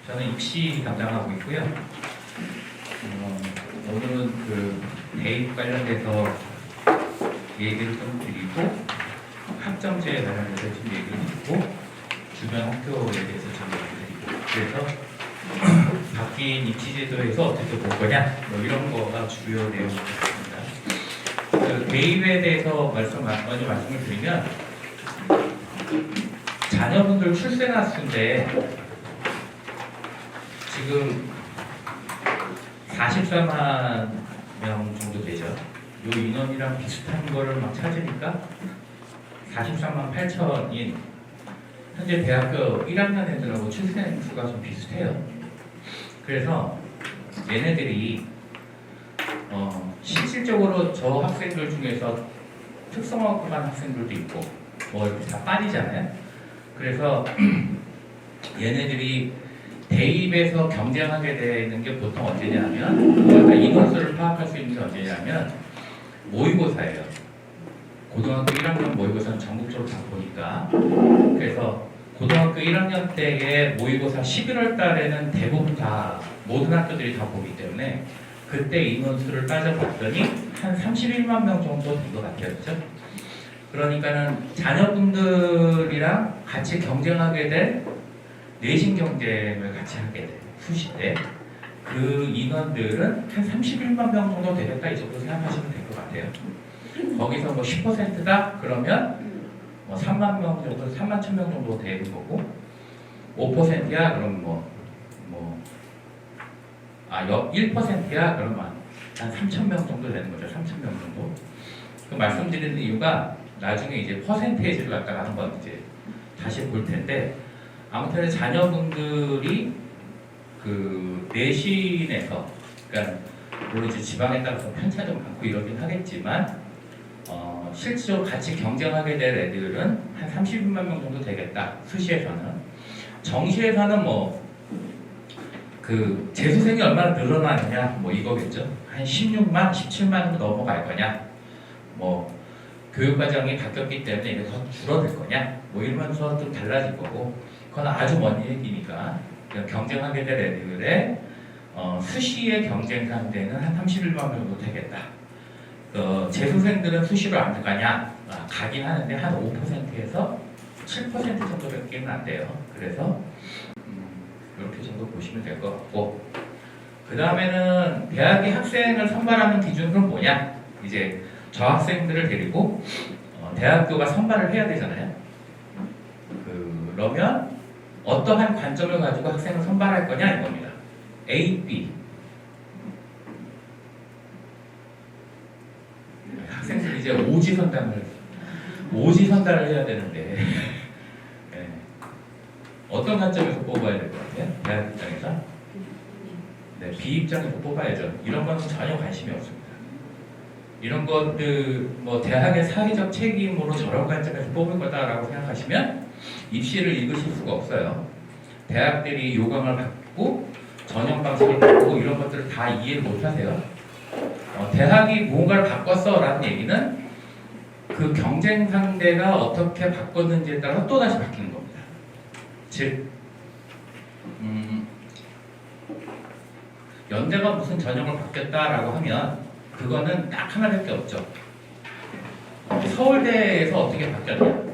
저는 입시 담당하고 있고요. 오늘은 그 대입 관련돼서 얘기를 좀 드리고 학점제에 관련해서 좀 얘기를 드리고 주변 학교에 대해서 좀 얘기를 드리고 그래서 바뀐 입시제도에서 어떻게 볼 거냐 뭐 이런 거가 주요 내용이 있습니다. 그 대입에 대해서 먼저 말씀을 드리면 자녀분들 출생아 수인데 지금 44만 명 정도 되죠. 요 인원이랑 비슷한 거를 막 찾으니까 43만 8천인 현재 대학교 1학년 애들하고 출생 수가 좀 비슷해요. 그래서 얘네들이 실질적으로 저 학생들 중에서 특성화고 간 학생들도 있고 뭐 이렇게 다 빠지잖아요. 그래서 얘네들이 대입에서 경쟁하게 되는 게 보통 언제냐면 그러니까 인원수를 파악할 수 있는 게 언제냐면 모의고사예요. 고등학교 1학년 모의고사는 전국적으로 다 보니까 그래서 고등학교 1학년 때의 모의고사 11월 달에는 대부분 다 모든 학교들이 다 보기 때문에 그때 인원수를 따져봤더니 한 31만 명 정도 된 것 같아요. 그렇죠? 그러니까는 자녀분들이랑 같이 경쟁하게 될 내신 경쟁을 같이 하게 돼 수시 때 그 인원들은 한 31만 명 정도 되겠다 이 정도 생각하시면 될 것 같아요. 거기서 뭐 10%다 그러면 뭐 3만 명 정도, 3만 1천 명 정도 되는 거고 5%야 그럼 1%야 그러면 한 3천 명 정도 되는 거죠. 3천 명 정도. 그 말씀드리는 이유가 나중에 이제 퍼센테이지를 갖다가 한번 이제 다시 볼 텐데. 아무튼 자녀분들이 그 내신에서 그러니까 물론 이제 지방에 따라서 편차도 많고 이러긴 하겠지만 실제로 같이 경쟁하게 될 애들은 한 30만 명 정도 되겠다. 수시에서는 정시에서는 뭐 그 재수생이 얼마나 늘어나느냐 뭐 이거겠죠. 한 16만, 17만으로 넘어갈 거냐 뭐 교육과정이 바뀌었기 때문에 이게 더 줄어들 거냐 뭐 이러면서 좀 달라질 거고 그건 아주 먼 얘기니까 경쟁하게 될 애들의 수시의 경쟁 상대는 한 31만 명 정도 되겠다. 재수생들은 수시로 안 들어가냐? 가긴 하는데 한 5%에서 7% 정도밖에 안 돼요. 그래서 이렇게 정도 보시면 될 것 같고 그 다음에는 대학의 학생을 선발하는 기준은 뭐냐? 이제 저 학생들을 데리고 대학교가 선발을 해야 되잖아요. 그러면 어떠한 관점을 가지고 학생을 선발할 거냐 이겁니다. A, B. 학생들이 이제 오지선단을 해야 되는데 네. 어떤 관점에서 뽑아야 될 것 같아요? 대학 입장에서? 네, B 입장에서 뽑아야죠. 이런 건 전혀 관심이 없습니다. 이런 것들 뭐 대학의 사회적 책임으로 저런 관점에서 뽑을 거다라고 생각하시면 입시를 읽으실 수가 없어요. 대학들이 요강을 받고 전형 방식을 받고 이런 것들을 다 이해를 못하세요. 대학이 뭔가를 바꿨어 라는 얘기는 그 경쟁 상대가 어떻게 바꿨는지에 따라 또다시 바뀌는 겁니다. 즉 연대가 무슨 전형을 바뀌었다라고 하면 그거는 딱 하나밖에 없죠. 서울대에서 어떻게 바뀌었냐?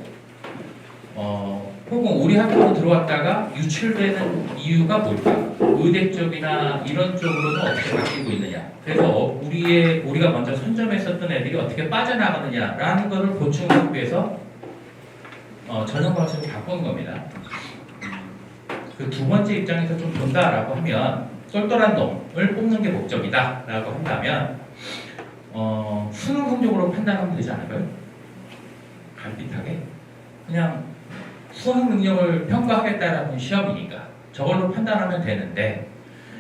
혹은 우리 학교로 들어왔다가 유출되는 이유가 뭘까? 의대 쪽이나 이런 쪽으로는 어떻게 바뀌고 있느냐? 그래서 우리가 먼저 선점했었던 애들이 어떻게 빠져나가느냐라는 것을 보충하기 위해서 전형 방식을 바꾼 겁니다. 그 두 번째 입장에서 좀 본다라고 하면 똘똘한 놈을 뽑는 게 목적이다라고 한다면 수능 성적으로 판단하면 되지 않을까요? 간pit하게 그냥 수학 능력을 평가하겠다라는 시험이니까 저걸로 판단하면 되는데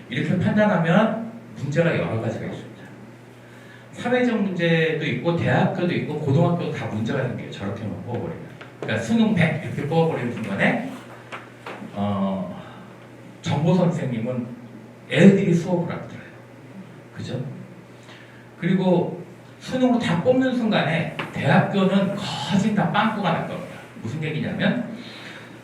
이렇게 판단하면 문제가 여러 가지가 있습니다. 사회적 문제도 있고 대학교도 있고 고등학교도 다 문제가 생겨요. 저렇게만 뽑아버리면. 그러니까 수능 100 이렇게 뽑아버리는 순간에 정보 선생님은 애들이 수업을 안 들어요. 그죠? 그리고 수능으로 다 뽑는 순간에 대학교는 거진 다 빵꾸가 날 겁니다. 무슨 얘기냐면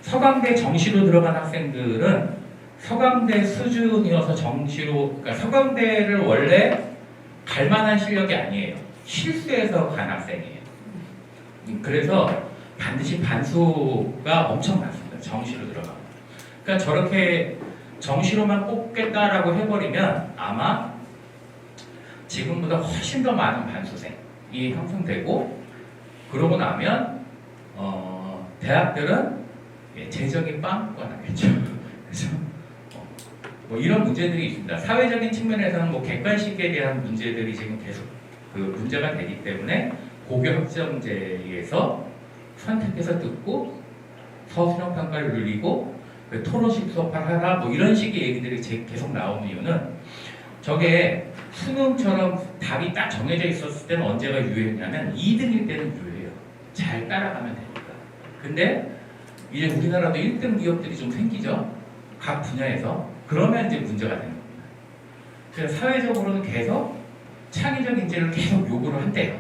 서강대 정시로 들어간 학생들은 서강대 수준이어서 정시로, 그러니까 서강대를 원래 갈 만한 실력이 아니에요. 실수해서 간 학생이에요. 그래서 반드시 반수가 엄청 많습니다. 정시로 들어가면. 그러니까 저렇게 정시로만 뽑겠다라고 해버리면 아마 지금보다 훨씬 더 많은 반수생이 형성되고, 그러고 나면 대학들은 재정이 빵꾸가 나겠죠. 그죠? 뭐 이런 문제들이 있습니다. 사회적인 측면에서는 뭐 객관식에 대한 문제들이 지금 계속 그 문제가 되기 때문에 고교 학점제에서 선택해서 듣고 서술형 평가를 늘리고 토론식 수업을 하라 뭐 이런 식의 얘기들이 계속 나오는 이유는, 저게 수능처럼 답이 딱 정해져 있었을 때는 언제가 유효했냐면 2등일 때는 유효해요. 잘 따라가면 되니까. 근데 이제 우리나라도 1등 기업들이 좀 생기죠. 각 분야에서. 그러면 이제 문제가 되는 겁니다. 그래서 사회적으로는 계속 창의적 인재를 계속 요구를 한대요.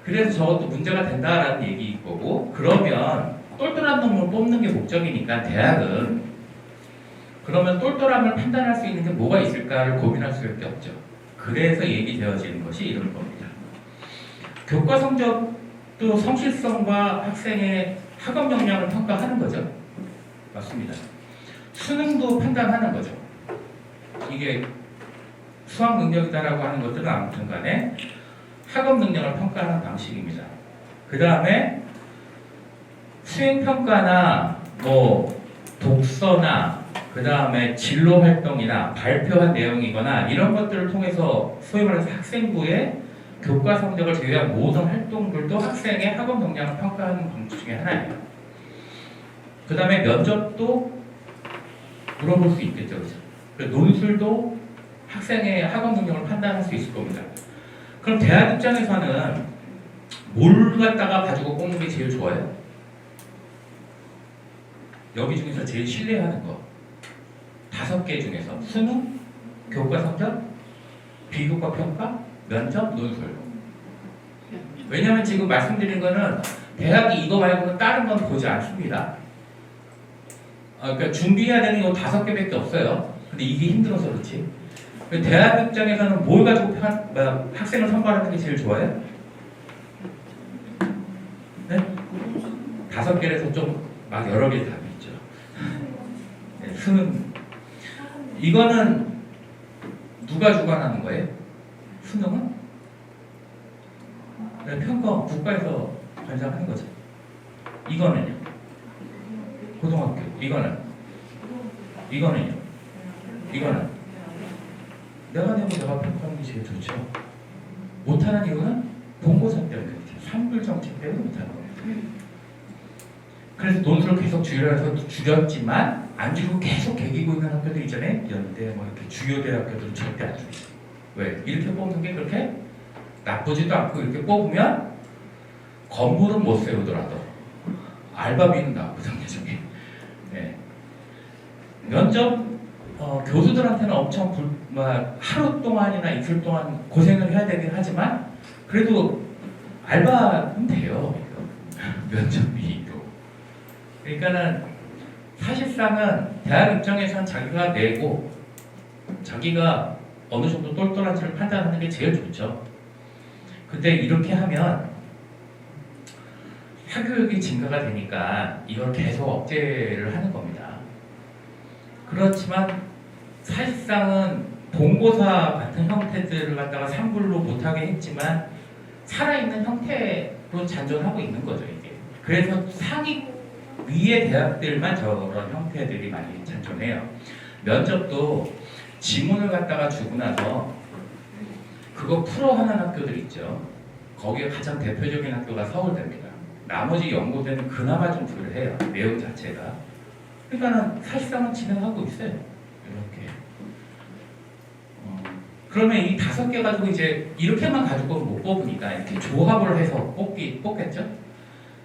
그래서 저것도 문제가 된다라는 얘기일 거고, 그러면 똘똘한 놈을 뽑는 게 목적이니까 대학은 그러면 똘똘함을 판단할 수 있는 게 뭐가 있을까를 고민할 수밖에 없죠. 그래서 얘기되어지는 것이 이런 겁니다. 교과 성적도 성실성과 학생의 학업 역량을 평가하는 거죠. 맞습니다. 수능도 판단하는 거죠. 이게 수학 능력이다라고 하는 것들은 아무튼 간에 학업 능력을 평가하는 방식입니다. 그 다음에 수행평가나 뭐 독서나 그 다음에 진로 활동이나 발표한 내용이거나 이런 것들을 통해서 소위 말해서 학생부의 교과 성적을 제외한 모든 활동들도 학생의 학업 역량을 평가하는 방식 중에 하나예요. 그 다음에 면접도 물어볼 수 있겠죠. 그렇죠? 논술도 학생의 학업 능력을 판단할 수 있을 겁니다. 그럼 대학 입장에서는 뭘 갖다가 가지고 뽑는 게 제일 좋아요? 여기 중에서 제일 신뢰하는 거 5개 중에서 수능, 교과 성적, 비교과 평가, 면접, 논술. 왜냐하면 지금 말씀드린 거는 대학이 이거 말고는 다른 건 보지 않습니다. 그러니까 준비해야 되는 거 5개밖에 없어요. 근데 이게 힘들어서 그렇지. 대학 입장에서는 뭘 가지고 학생을 선발하는 게 제일 좋아요? 네? 5개에서 좀 막 여러 개 답이 있죠. 네, 수능. 이거는 누가 주관하는 거예요? 수능은? 네, 평가 국가에서 관장하는 거죠. 이거는요? 고등학교. 이거는요? 이거는 내가 내고 내가 평가하는 게 제일 좋죠. 못하는 이유는 본고사 때문에 그렇죠. 산불 정책 때문에 못하는 겁니다. 그래서 논술을 계속 줄여서 줄였지만 안 줄이고 계속 개기고 있는 학교들 있잖아요. 연대 뭐 이렇게 주요 대학교들은 절대 안 줄이죠. 왜? 이렇게 뽑는 게 그렇게 나쁘지도 않고 이렇게 뽑으면 건물은 못 세우더라도 알바비는 나오거든요. 저게. 네. 면접 교수들한테는 엄청 하루 동안이나 이틀 동안 고생을 해야 되긴 하지만 그래도 알바는 돼요. 면접비도. 그러니까는 사실상은 대학 입장에서는 자기가 내고 자기가 어느 정도 똘똘한지를 판단하는 게 제일 좋죠. 근데 이렇게 하면 사교육이 증가가 되니까 이걸 계속 억제를 하는 겁니다. 그렇지만 사실상은 본고사 같은 형태들을 갖다가 산불로 못하게 했지만 살아있는 형태로 잔존하고 있는 거죠, 이게. 그래서 상위 위의 대학들만 저런 형태들이 많이 잔존해요. 면접도 지문을 갖다가 주고 나서 그거 풀어하는 학교들 있죠. 거기에 가장 대표적인 학교가 서울대입니다. 나머지 연고대는 그나마 좀 덜 해요. 내용 자체가. 그러니까는 사실상은 진행하고 있어요. 이렇게. 그러면 이 5개 가지고 이제 이렇게만 가지고 못 뽑으니까 이렇게 조합을 해서 뽑겠죠?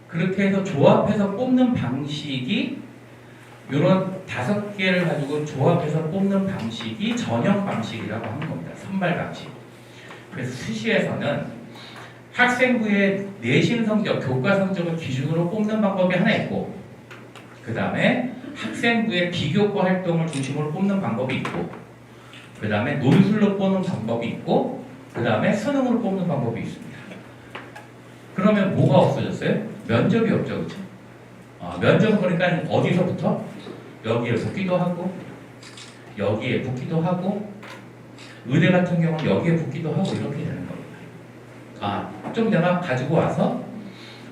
그렇게 해서 조합해서 뽑는 방식이 이런 5개를 가지고 조합해서 뽑는 방식이 전형 방식이라고 하는 겁니다. 선발 방식. 그래서 수시에서는 학생부의 내신 성적, 교과 성적을 기준으로 뽑는 방법이 하나 있고 그 다음에 학생부의 비교과 활동을 중심으로 뽑는 방법이 있고, 그 다음에 논술로 뽑는 방법이 있고, 그 다음에 수능으로 뽑는 방법이 있습니다. 그러면 뭐가 없어졌어요? 면접이 없죠, 그렇죠? 면접은 그러니까 어디서부터? 여기에 붙기도 하고, 여기에 붙기도 하고, 의대 같은 경우는 여기에 붙기도 하고 이렇게 되는 겁니다. 좀 내가 가지고 와서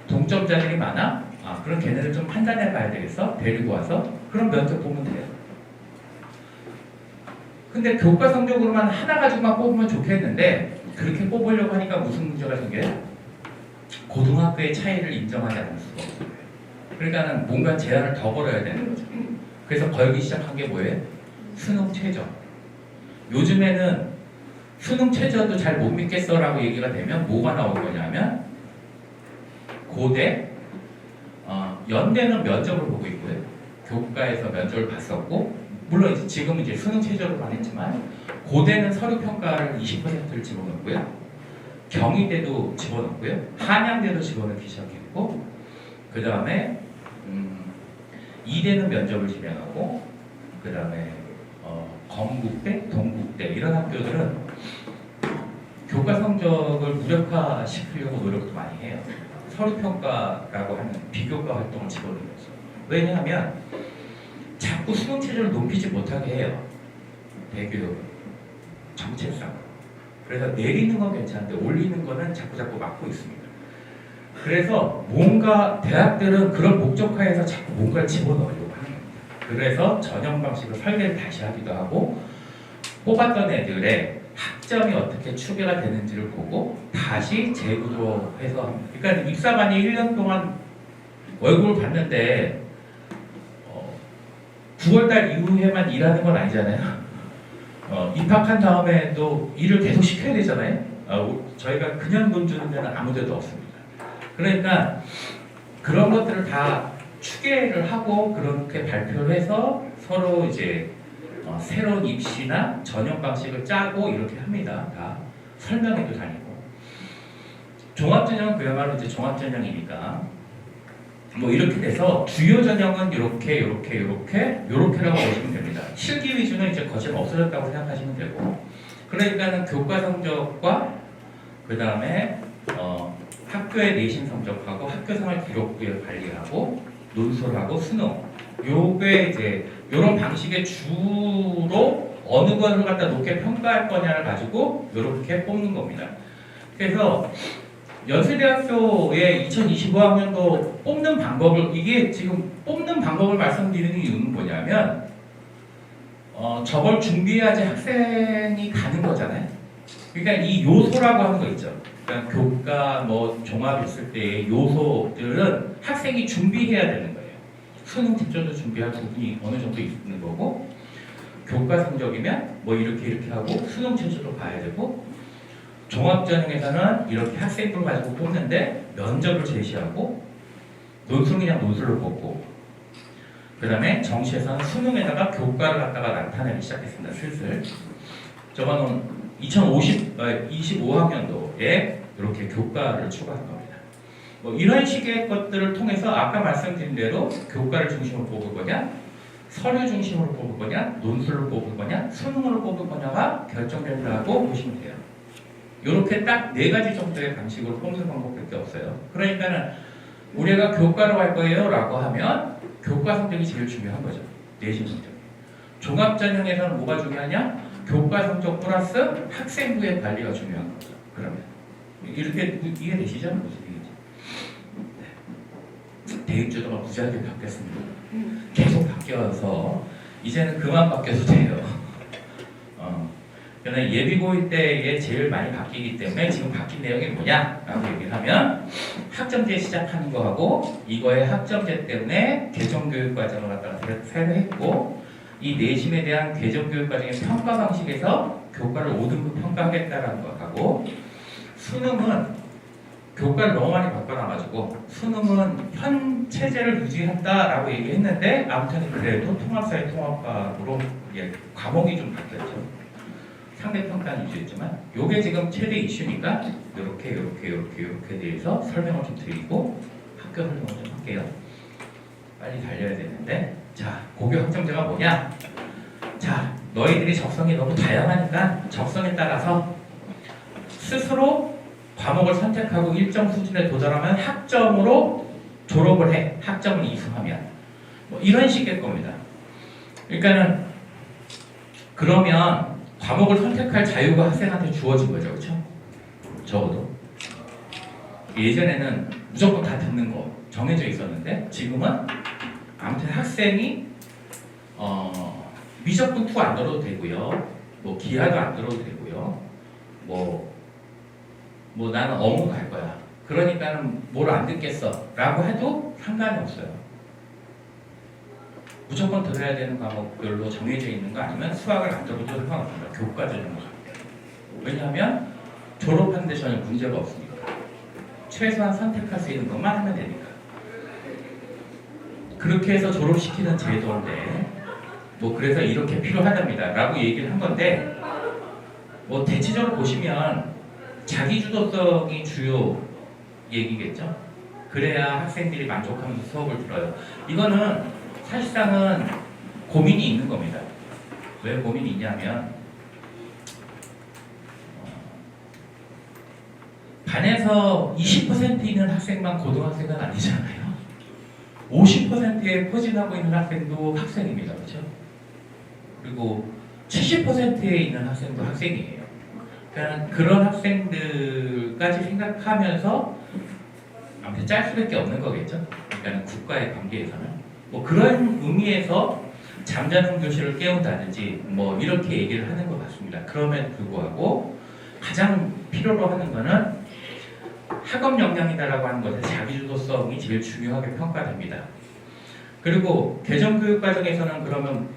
동점자들이 많아? 그럼 걔네들 좀 판단해 봐야 되겠어? 데리고 와서? 그럼 면접 보면 돼요. 근데 교과 성적으로만 하나 가지고만 뽑으면 좋겠는데 그렇게 뽑으려고 하니까 무슨 문제가 생겨요? 고등학교의 차이를 인정하지 않을 수가 없어요. 그러니까는 뭔가 제한을 더 걸어야 되는 거죠. 그래서 걸기 시작한 게 뭐예요? 수능 최저. 요즘에는 수능 최저도 잘 못 믿겠어라고 얘기가 되면 뭐가 나올 거냐면 고대, 연대는 면접을 보고 있고요. 교과에서 면접을 봤었고, 물론 지금은 이제 수능 최저로만 했지만 고대는 서류 평가를 20%를 집어넣고요. 경희대도 집어넣고요. 한양대도 집어넣기 시작했고, 그 다음에 이대는 면접을 집어넣고, 그 다음에 건국대, 동국대 이런 학교들은 교과 성적을 무력화시키려고 노력도 많이 해요. 서류평가라고 하는 비교과 활동을 집어넣으면서. 왜냐하면 자꾸 수능 체제를 높이지 못하게 해요. 대교육은 정책상. 그래서 내리는 건 괜찮은데 올리는 거는 자꾸 막고 있습니다. 그래서 뭔가 대학들은 그런 목적화해서 자꾸 뭔가를 집어넣으려고 하는 겁니다. 그래서 전형 방식을 설계를 다시 하기도 하고 뽑았던 애들의 학점이 어떻게 추계가 되는지를 보고 다시 재구조해서 합니다. 그러니까 입사반이 1년 동안 월급을 받는데 9월달 이후에만 일하는 건 아니잖아요. 입학한 다음에도 일을 계속 시켜야 되잖아요. 저희가 그냥 돈 주는 데는 아무 데도 없습니다. 그러니까 그런 것들을 다 추계를 하고 그렇게 발표를 해서 서로 이제 새로운 입시나 전형 방식을 짜고 이렇게 합니다. 다 설명회도 다니고. 종합전형은 그야말로 이제 종합전형이니까 뭐 이렇게 돼서 주요 전형은 이렇게라고 보시면 됩니다. 실기 위주는 이제 거의 없어졌다고 생각하시면 되고, 그러니까는 교과 성적과 그 다음에 학교의 내신 성적하고 학교 생활 기록부에 관리하고 논술하고 수능 요게 이제 이런 방식의 주로 어느 것을 갖다 높게 평가할 거냐를 가지고 이렇게 뽑는 겁니다. 그래서 연세대학교의 2025학년도 뽑는 방법을 이게 지금 뽑는 방법을 말씀드리는 이유는 뭐냐면 저걸 준비해야지 학생이 가는 거잖아요. 그러니까 이 요소라고 하는 거 있죠. 그러니까 교과 뭐 종합 있을 때의 요소들은 학생이 준비해야 되는 거예요. 수능 직전도 준비할 부분이 어느 정도 있는 거고, 교과 성적이면 뭐 이렇게 하고 수능 체제도 봐야 되고, 종합전형에서는 이렇게 학생부를 가지고 뽑는데 면접을 제시하고 논술이냐 논술로 뽑고, 그 다음에 정시에서는 수능에다가 교과를 갖다가 나타내기 시작했습니다. 슬슬. 저거는 2025학년도에 이렇게 교과를 추가한 겁니다. 뭐 이런 식의 것들을 통해서 아까 말씀드린 대로 교과를 중심으로 뽑을 거냐, 서류 중심으로 뽑을 거냐, 논술로 뽑을 거냐, 수능으로 뽑을 거냐가 결정된다고 보시면 돼요. 이렇게 딱 4가지 정도의 방식으로 뽑는 방법밖에 없어요. 그러니까는 우리가 교과로 할 거예요 라고 하면 교과 성적이 제일 중요한 거죠. 내신 성적. 종합전형에서는 뭐가 중요하냐? 교과 성적 플러스 학생부의 관리가 중요한 거죠. 그러면 이렇게 이해되시죠? 무슨 얘기인지. 네. 대입제도가 무지하게 바뀌었습니다. 계속 바뀌어서 이제는 그만 바뀌어도 돼요. 그러나 예비고일 때에 제일 많이 바뀌기 때문에 지금 바뀐 내용이 뭐냐라고 얘기를 하면 학점제 시작하는 거하고 이거의 학점제 때문에 개정교육과정을 갖다가 새로 했고, 이 내신에 대한 개정교육과정의 평가 방식에서 교과를 5등급 평가하겠다라는 것하고, 수능은 교과를 너무 많이 바꿔놔가지고 수능은 현 체제를 유지한다라고 얘기했는데 아무튼 그래도 통합사회 통합과로 과목이 좀 바뀌었죠. 상대평가는 이슈였지만 요게 지금 최대 이슈니까 이렇게 대해서 설명을 좀 드리고 학교 설명을 좀 할게요. 빨리 달려야 되는데 자, 고교 학점제가 뭐냐? 자, 너희들이 적성이 너무 다양하니까 적성에 따라서 스스로 과목을 선택하고 일정 수준에 도달하면 학점으로 졸업을 해. 학점을 이수하면. 뭐 이런 식일 겁니다. 그러니까는 그러면 과목을 선택할 자유가 학생한테 주어진 거죠. 그렇죠? 적어도. 예전에는 무조건 다 듣는 거 정해져 있었는데 지금은 아무튼 학생이 미적분 투 안 들어도 되고요. 뭐 기하도 안 들어도 되고요. 뭐 나는 어묵 갈 거야. 그러니까는 뭘 안 듣겠어 라고 해도 상관이 없어요. 무조건 들어야 되는 과목별로 정해져 있는 거 아니면 수학을 안 들어도 상관없습니다. 교과적인 거. 왜냐하면 졸업하는데 전혀 문제가 없으니까. 최소한 선택할 수 있는 것만 하면 되니까. 그렇게 해서 졸업시키는 제도인데 뭐 그래서 이렇게 필요하답니다 라고 얘기를 한 건데 뭐 대체적으로 보시면 자기주도성이 주요 얘기겠죠. 그래야 학생들이 만족하면서 수업을 들어요. 이거는 사실상은 고민이 있는 겁니다. 왜 고민이 있냐면 반에서 20% 있는 학생만 고등학생은 아니잖아요. 50%에 포진하고 있는 학생도 학생입니다. 그렇죠? 그리고 70%에 있는 학생도 학생이에요. 그러니까 그런 학생들까지 생각하면서 아무튼 짤 수밖에 없는 거겠죠. 그러니까 국가의 관계에서는 뭐 그런 의미에서 잠자는 교실을 깨운다든지 뭐 이렇게 얘기를 하는 것 같습니다. 그럼에도 불구하고 가장 필요로 하는 거는 학업 역량이다라고 하는 것에 자기주도성이 제일 중요하게 평가됩니다. 그리고 개정교육 과정에서는 그러면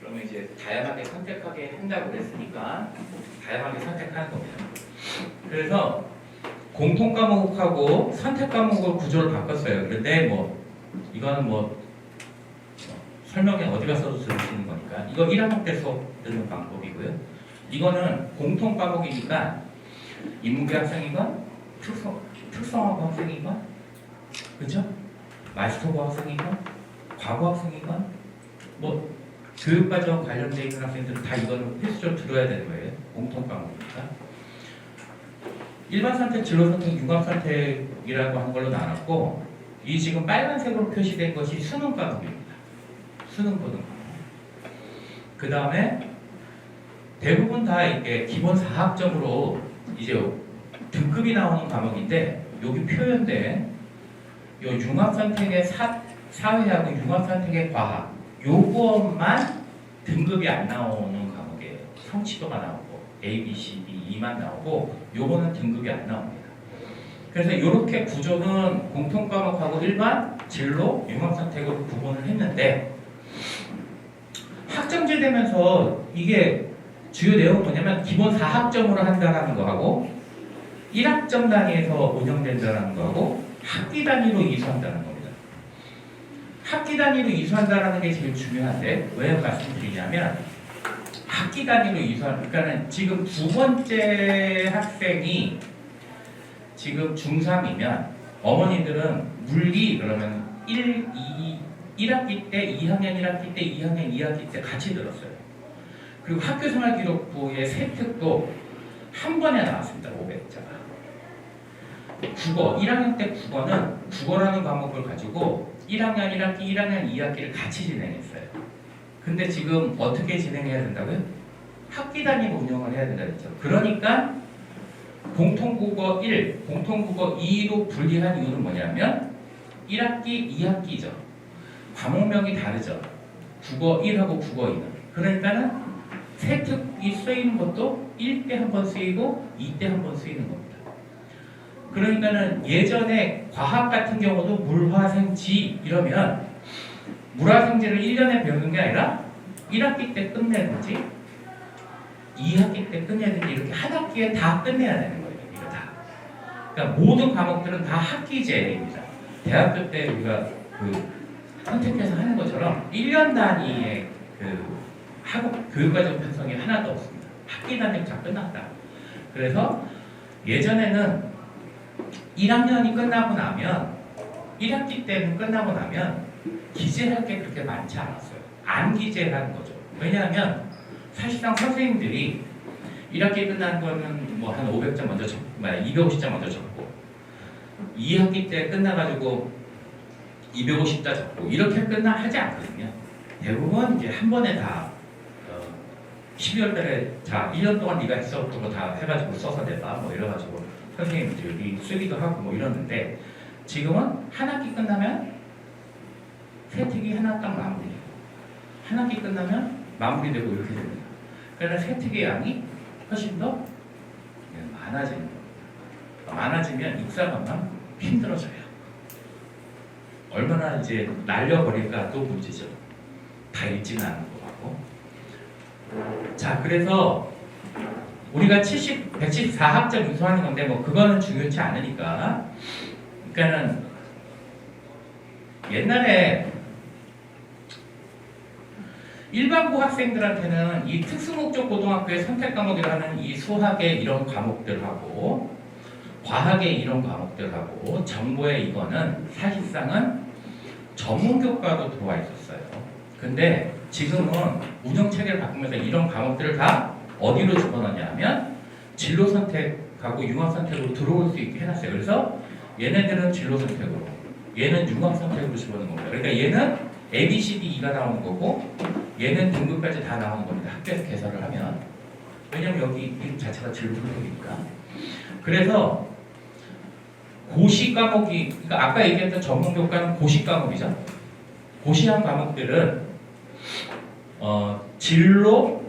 그러면 이제 다양하게 선택하게 한다고 그랬으니까 다양하게 선택하는 겁니다. 그래서 공통 과목하고 선택 과목을 구조를 바꿨어요. 그런데 뭐 이거는 뭐 설명에 어디 가서도 들을 수 있는 거니까 이거 1학년 때 수업 듣는 방법이고요. 이거는 공통 과목이니까 인문계 학생이건 특성화고 학생이건 그렇죠? 마스터고 학생이건 과거 학생이건 뭐 교육과정 관련되어 있는 학생들은 다 이거는 필수적으로 들어야 되는 거예요. 공통 과목이니까. 일반 선택, 진로 선택, 융합 선택이라고 한 걸로 나눴고 이 지금 빨간색으로 표시된 것이 수능 과목입니다. 수능 고등 과목. 그 다음에 대부분 다 이게 기본 4학점으로 이제 등급이 나오는 과목인데 여기 표현된 요 융합 선택의 사회하고 융합 선택의 과학 요것만 등급이 안 나오는 과목이에요. 성취도가 나오고 A, B, C, D, E만 나오고 요거는 등급이 안 나옵니다. 그래서 이렇게 구조는 공통 과목하고 일반, 진로, 융합 선택으로 구분을 했는데 학점제 되면서 이게 주요 내용은 뭐냐면 기본 4학점으로 한다는 거하고 1학점 단위에서 운영된다는 거하고 학기 단위로 이수한다는 겁니다. 학기 단위로 이수한다는 게 제일 중요한데 왜 말씀드리냐면 학기 단위로 이수하는 그러니까 지금 두 번째 학생이 지금 중3이면 어머니들은 물리 그러면 1학기 때, 2학년 1학기 때, 2학년 2학기 때 같이 들었어요. 그리고 학교생활기록부의 세특도 한 번에 나왔습니다. 500자가. 국어, 1학년 때 국어는 국어라는 과목을 가지고 1학년 1학기, 1학년 2학기를 같이 진행했어요. 근데 지금 어떻게 진행해야 된다고요? 학기 단위로 운영을 해야 된다고 했죠. 그러니까 공통국어 1, 공통국어 2로 분리한 이유는 뭐냐면 1학기, 2학기죠. 과목명이 다르죠. 국어 1하고 국어 2는. 그러니까는 세특이 쓰이는 것도 1때 한 번 쓰이고 2때 한 번 쓰이는 겁니다. 그러니까는 예전에 과학 같은 경우도 물화생지 이러면 물화생지를 1년에 배우는 게 아니라 1학기 때 끝내든지 2학기 때 끝내든지 이렇게 한 학기에 다 끝내야 되는 거예요. 이거 다. 그러니까 모든 과목들은 다 학기제입니다. 대학교 때 우리가 그 선택해서 하는 것처럼 1년 단위의 그 학업 교육과정 편성이 하나도 없습니다. 학기 단위로 다 끝났다. 그래서 예전에는 1학년이 끝나고 나면 1학기 때는 끝나고 나면 기재할 게 그렇게 많지 않았어요. 안 기재하는 거죠. 왜냐하면 사실상 선생님들이 1학기 끝난 거는 뭐 한 500점 먼저 적고 250점 먼저 적고 2학기 때 끝나가지고 250자 적고 이렇게 하지 않거든요. 대부분 이제 한 번에 다 12월 달에 자 1년 동안 네가 했었던 거 다 해가지고 써서 내봐 뭐 이래가지고 선생님들이 쓰기도 하고 뭐 이러는데 지금은 한 학기 끝나면 세특이 하나 딱 마무리되고 한 학기 끝나면 마무리되고 이렇게 됩니다. 그러나 세특의 양이 훨씬 더 많아지는 겁니다. 많아지면 육사관만 힘들어져요. 얼마나 이제 날려버릴까 또 문제죠. 다 읽지는 않은 거 같고. 자, 그래서 우리가 174학점 유소하는 건데 뭐 그거는 중요치 않으니까. 그러니까는 옛날에 일반고 학생들한테는 이 특수목적 고등학교의 선택 과목이라는 이 수학의 이런 과목들하고 과학의 이런 과목들하고 정보의 이거는 사실상은 전문교과로 들어와 있었어요. 근데 지금은 운영체계를 바꾸면서 이런 과목들을 다 어디로 집어넣냐면 진로 선택하고 융합 선택으로 들어올 수 있게 해놨어요. 그래서 얘네들은 진로 선택으로, 얘는 융합 선택으로 집어넣는 겁니다. 그러니까 얘는 A, B, C, D, E가 나오는 거고 얘는 등급까지 다 나오는 겁니다. 학교에서 개설을 하면. 왜냐면 여기 이름 자체가 진로 선택이니까. 그래서 고시 과목이, 그러니까 아까 얘기했던 전문교과는 고시 과목이죠. 고시한 과목들은 진로,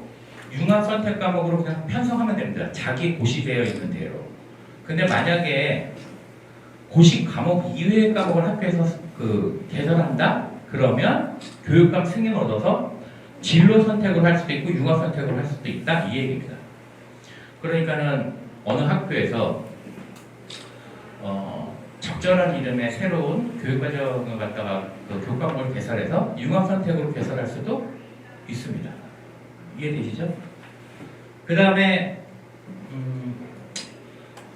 융합 선택 과목으로 그냥 편성하면 됩니다. 자기 고시되어 있는 대로. 근데 만약에 고시 과목 이외의 과목을 학교에서 개설한다? 그러면 교육감 승인을 얻어서 진로 선택을 할 수도 있고 융합 선택을 할 수도 있다 이 얘기입니다. 그러니까는 어느 학교에서 적절한 이름의 새로운 교육과정을 갖다가 교육 과목을 개설해서 융합 선택으로 개설할 수도 있습니다. 이해되시죠? 그 다음에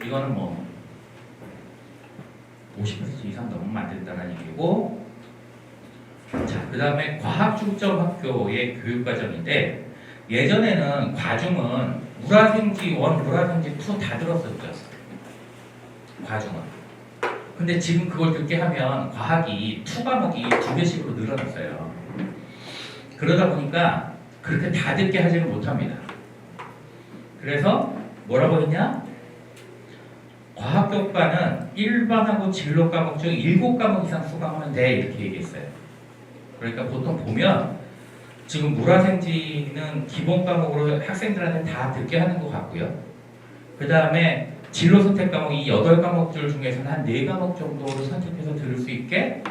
이거는 뭐 50% 이상 넘으면 안 된다는 얘기고, 자, 그 다음에 과학중점학교의 교육과정인데 예전에는 과중은 물화생지 1, 물화생지 2 다 들었었죠. 과중은. 근데 지금 그걸 듣게 하면 과학이 2 과목이 2배씩으로 늘어났어요. 그러다 보니까 그렇게 다 듣게 하지는 못합니다. 그래서 뭐라고 했냐? 과학교과는 일반하고 진로 과목 중 7과목 이상 수강하면 돼 이렇게 얘기했어요. 그러니까 보통 보면 지금 물화생지는 기본 과목으로 학생들한테 다 듣게 하는 것 같고요. 그 다음에 진로 선택 과목이 8과목들 중에서는 한 4과목 정도를 선택해서 들을 수 있게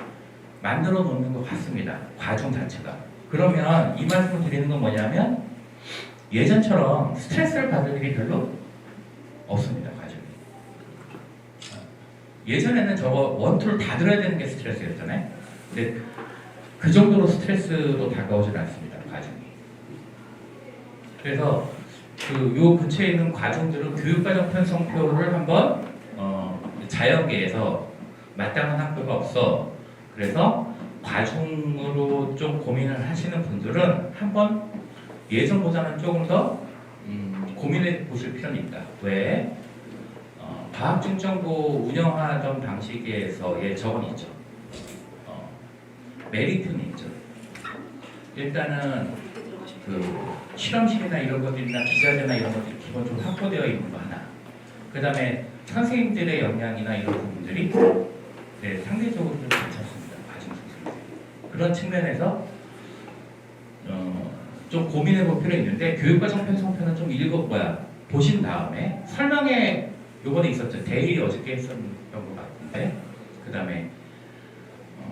만들어 놓는 것 같습니다. 과정 자체가. 그러면 이 말씀을 드리는 건 뭐냐면 예전처럼 스트레스를 받을 일이 별로 없습니다. 과정이. 예전에는 저거 1, 2를 다 들어야 되는 게 스트레스였잖아요. 근데 그 정도로 스트레스로 다가오질 않습니다. 과정이. 그래서 요 근처에 있는 과정들은 교육과정 편성표를 한번 자연계에서 마땅한 학교가 없어. 그래서 과중으로 좀 고민을 하시는 분들은 한번 예전보다는 조금 더 고민해 보실 필요는 있다. 왜? 과학중점고 운영하던 방식에서의 적은 있죠. 메리트는 있죠. 일단은 실험실이나 이런 것들이나 기자재나 이런 것들이 기본적으로 확보되어 있는 거 하나. 그 다음에 선생님들의 역량이나 이런 부분들이 상대적으로 좀 괜찮습니다. 그런 측면에서 좀 고민해 볼 필요가 있는데 교육과정 편성표는 좀 보신 다음에 설명에 요번에 있었죠. 대일이 어저께 했었던 것 같은데 그 다음에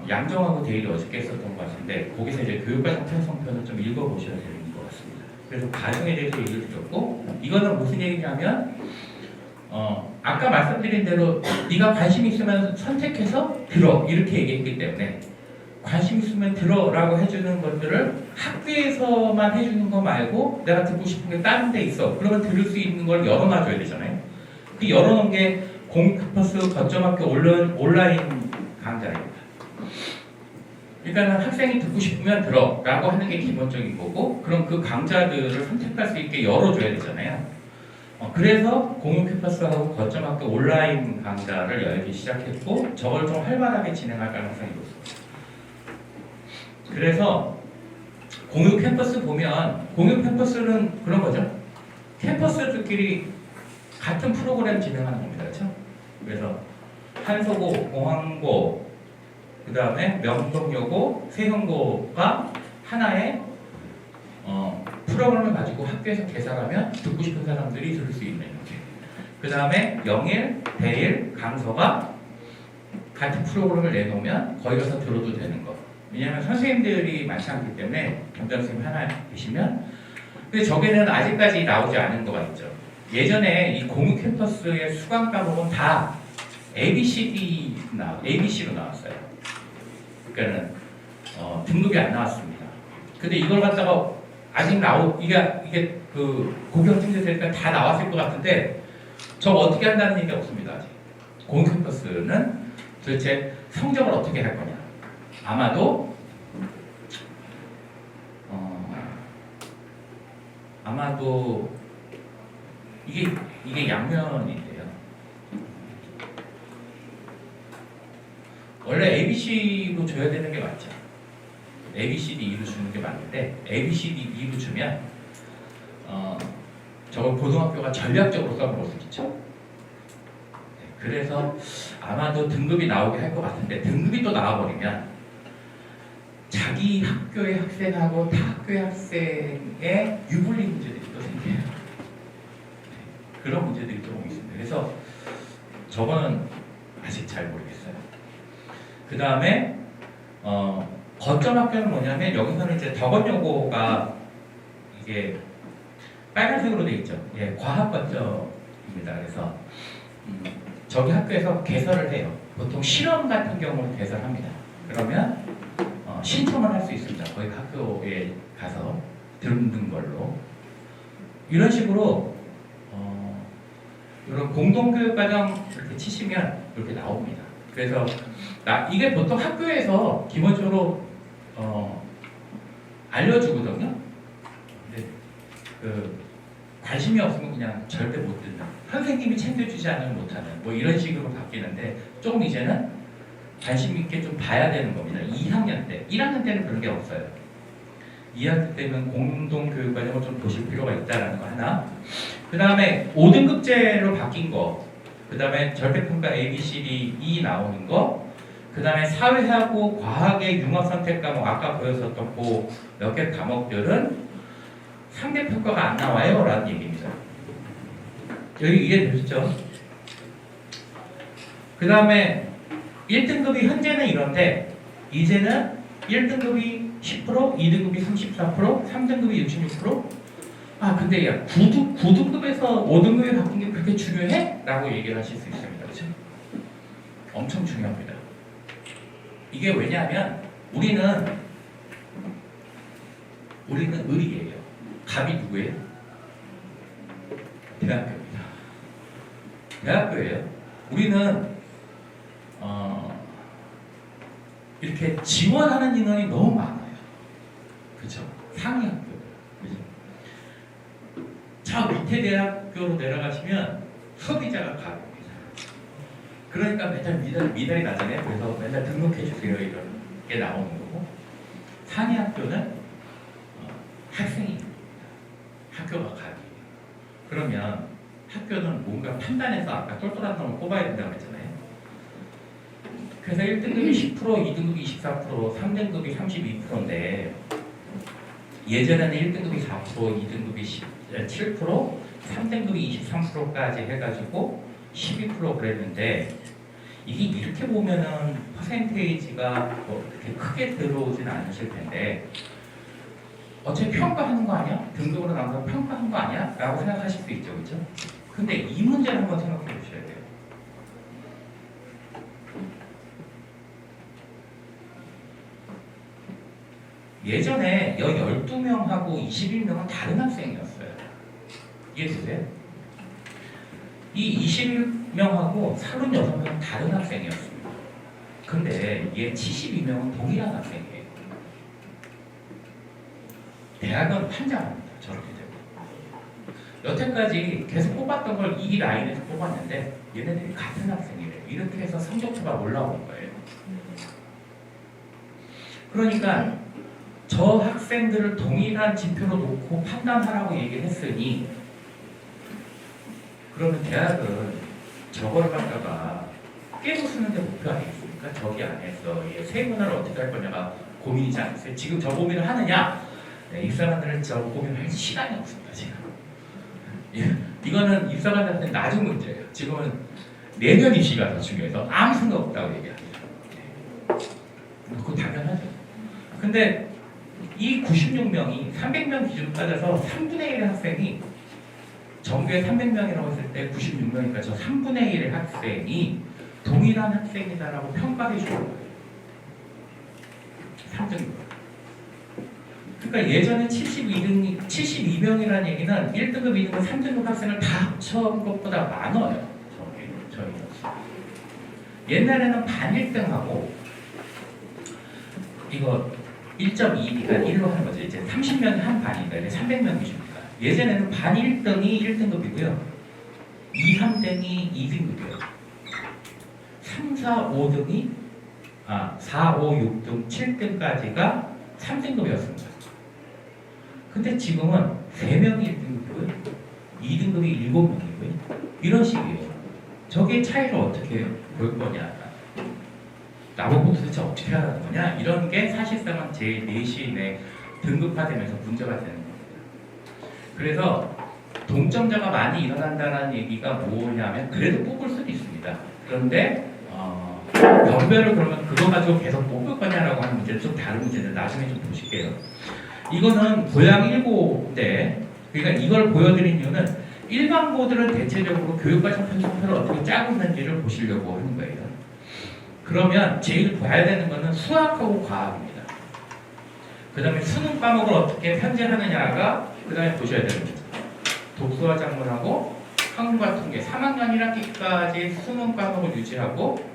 양정하고 대일이 어저께 했었던 것 같은데 거기서 이제 교육과정 편성표는 좀 읽어보셔야 되는 것 같습니다. 그래서 과정에 대해서 얘기를 드렸고 이거는 무슨 얘기냐면 아까 말씀드린 대로 네가 관심 있으면 선택해서 들어 이렇게 얘기했기 때문에 관심 있으면 들어라고 해주는 것들을 학교에서만 해주는 거 말고 내가 듣고 싶은 게 다른 데 있어. 그러면 들을 수 있는 걸 열어놔줘야 되잖아요. 그 열어놓은 게 공익캠퍼스 거점학교 온라인 강좌입니다. 일단은 학생이 듣고 싶으면 들어라고 하는 게 기본적인 거고, 그럼 그 강좌들을 선택할 수 있게 열어줘야 되잖아요. 그래서 공익캠퍼스하고 거점학교 온라인 강좌를 열기 시작했고, 저걸 좀 활발하게 진행할 가능성이 높습니다. 그래서 공익캠퍼스 보면, 공익캠퍼스는 그런 거죠. 캠퍼스들끼리 같은 프로그램 진행하는 겁니다. 그렇죠? 그래서 한서고, 공항고, 그 다음에 명동여고, 세형고가 하나의 프로그램을 가지고 학교에서 개설하면 듣고 싶은 사람들이 들을 수 있는 이렇게. 그 다음에 영일, 대일, 강서가 같은 프로그램을 내놓으면 거기 가서 들어도 되는 거. 왜냐하면 선생님들이 많지 않기 때문에 경장 선생님 하나 계시면. 근데 저게는 아직까지 나오지 않은 거가 있죠. 예전에 이 공유 캠퍼스의 수강 과목은 다 ABC로 나왔어요. 그러니까는 등급이 안 나왔습니다. 근데 이걸 갖다가 아직 이게 그 고경팀들 되니까 다 나왔을 것 같은데 저거 어떻게 한다는 얘기 없습니다. 아직. 공유 캠퍼스는 도대체 성적을 어떻게 할 거냐. 아마도 이게 양면인데요. 원래 ABC로 줘야 되는 게 맞죠. ABCD2로 주는 게 맞는데 ABCD2로 주면 저걸 고등학교가 전략적으로 써먹을 수 있죠. 그래서 아마도 등급이 나오게 할 것 같은데 등급이 또 나와버리면 자기 학교의 학생하고 타 학교의 학생의 유불리 문제들이 또 생겨요. 그런 문제들이 조금 있습니다. 그래서 저거는 아직 잘 모르겠어요. 그 다음에 거점 학교는 뭐냐면 여기서는 이제 덕원여고가 이게 빨간색으로 되어 있죠. 예, 과학 거점입니다. 그래서 저기 학교에서 개설을 해요. 보통 실험 같은 경우는 개설합니다. 그러면 신청을 할 수 있습니다. 거기 학교에 가서 듣는 걸로. 이런 식으로 이런 공동교육과정 이렇게 치시면 이렇게 나옵니다. 그래서 이게 보통 학교에서 기본적으로 알려주거든요. 근데 관심이 없으면 그냥 절대 못 듣는, 선생님이 챙겨주지 않으면 못하는 뭐 이런 식으로 바뀌는데 조금 이제는 관심 있게 좀 봐야 되는 겁니다. 2학년 때, 1학년 때는 그런 게 없어요. 2학년 때는 공동교육과정을 좀 보실 필요가 있다는 거 하나. 그 다음에 5등급제로 바뀐 거, 그 다음에 절대평가 ABCD E 나오는 거, 그 다음에 사회하고 과학의 융합선택 과목, 아까 보였었던 그 몇 개 과목들은 상대평가가 안 나와요 라는 얘기입니다. 여기 이해되셨죠? 그 다음에 1등급이 현재는 이런데 이제는 1등급이 10%, 2등급이 34%, 3등급이 66%. 근데 야 9등급에서 5등급에 바뀐 게 그렇게 중요해? 라고 얘기를 하실 수 있습니다. 그렇죠? 엄청 중요합니다. 이게 왜냐하면 우리는 을이에요. 갑이 누구예요? 대학교입니다. 대학교예요. 우리는 이렇게 지원하는 인원이 너무 많아요. 그렇죠? 상위 학교. 그렇죠? 저 밑에 대학교로 내려가시면 소비자가 갑입니다. 그러니까 맨날 미달이 나잖아요. 그래서 맨날 등록해 주세요 이런 게 나오는 거고, 상위 학교는 학생입니다. 학교가 갑이에요. 그러면 학교는 뭔가 판단해서 아까 똘똘한 놈을 뽑아야 된다고 했잖아요. 그래서 1등급이 10%, 2등급이 24%, 3등급이 32%인데 예전에는 1등급이 4%, 2등급이 7%, 3등급이 23%까지 해가지고 12% 그랬는데 이게 이렇게 보면은 퍼센테이지가 뭐 그렇게 크게 들어오진 않으실 텐데 어차피 평가하는 거 아니야? 등급으로 나와서 평가한 거 아니야? 라고 생각하실 수 있죠. 그렇죠? 근데 이 문제를 한번 생각해 보셔야 돼요. 예전에 여기 12명하고 21명은 다른 학생이었어요. 이해되세요? 이 21명하고 36명은 다른 학생이었습니다. 근데 얘 72명은 동일한 학생이에요. 대학은 판장합니다. 저렇게 되고. 여태까지 계속 뽑았던 걸 이 라인에서 뽑았는데 얘네들이 같은 학생이래요. 이렇게 해서 성적표가 올라오는 거예요. 그러니까 저 학생들을 동일한 지표로 놓고 판단하라고 얘기를 했으니 그러면 대학은 저거를 갖다가 깨고 쓰는 게 목표 아니겠습니까? 저기 안에서 세분화를 어떻게 할 거냐가 고민이지 않겠어요? 지금 저 고민을 하느냐? 네, 입사관들은 저 고민을 할 시간이 없습니다. 지금 이거는 입사관들한테 나중 문제예요. 지금은 내년 입시가 더 중요해서 아무 생각 없다고 얘기합니다. 그거 당연하죠. 근데 이 96명이 300명 기준으로 따져서 3분의 1의 학생이 전교에 300명이라고 했을 때 96명이니까 저 3분의 1의 학생이 동일한 학생이다라고 평가해 주는 거예요. 3등급. 그러니까 예전에 72명이라는 얘기는 1등급, 2등급, 3등급 학생을 다 합쳐온 것보다 많아요. 저희는. 옛날에는 반 1등하고 이거 1.2니까 1로 하는 거죠. 이제 30명이 한 반이니까 이제 300명이십니까. 예전에는 반 1등이 1등급이고요. 2, 3등이 2등급이에요. 3, 4, 5등이 4, 5, 6등, 7등까지가 3등급이었습니다. 근데 지금은 3명이 1등급이고요. 2등급이 7명이고요. 이런 식이에요. 저게 차이를 어떻게 볼 거냐. 나보고 도대체 어떻게 하라는 거냐. 이런 게 사실상은 제 내신에 등급화되면서 문제가 되는 겁니다. 그래서 동점자가 많이 일어난다는 얘기가 뭐냐면 그래도 뽑을 수도 있습니다. 그런데 병별을 그러면 그거 가지고 계속 뽑을 거냐라고 하는 문제는 좀 다른 문제인데 나중에 좀 보실게요. 이거는 고양 1고인데 그러니까 이걸 보여드린 이유는 일반고들은 대체적으로 교육과정 편성표를 어떻게 짜고 있는지를 보시려고 하는 거예요. 그러면 제일 봐야 되는 거는 수학하고 과학입니다. 그 다음에 수능 과목을 어떻게 편제하느냐가 그 다음에 보셔야 됩니다. 독서와 작문하고 한국과 통계 3학년 1학기까지 수능 과목을 유지하고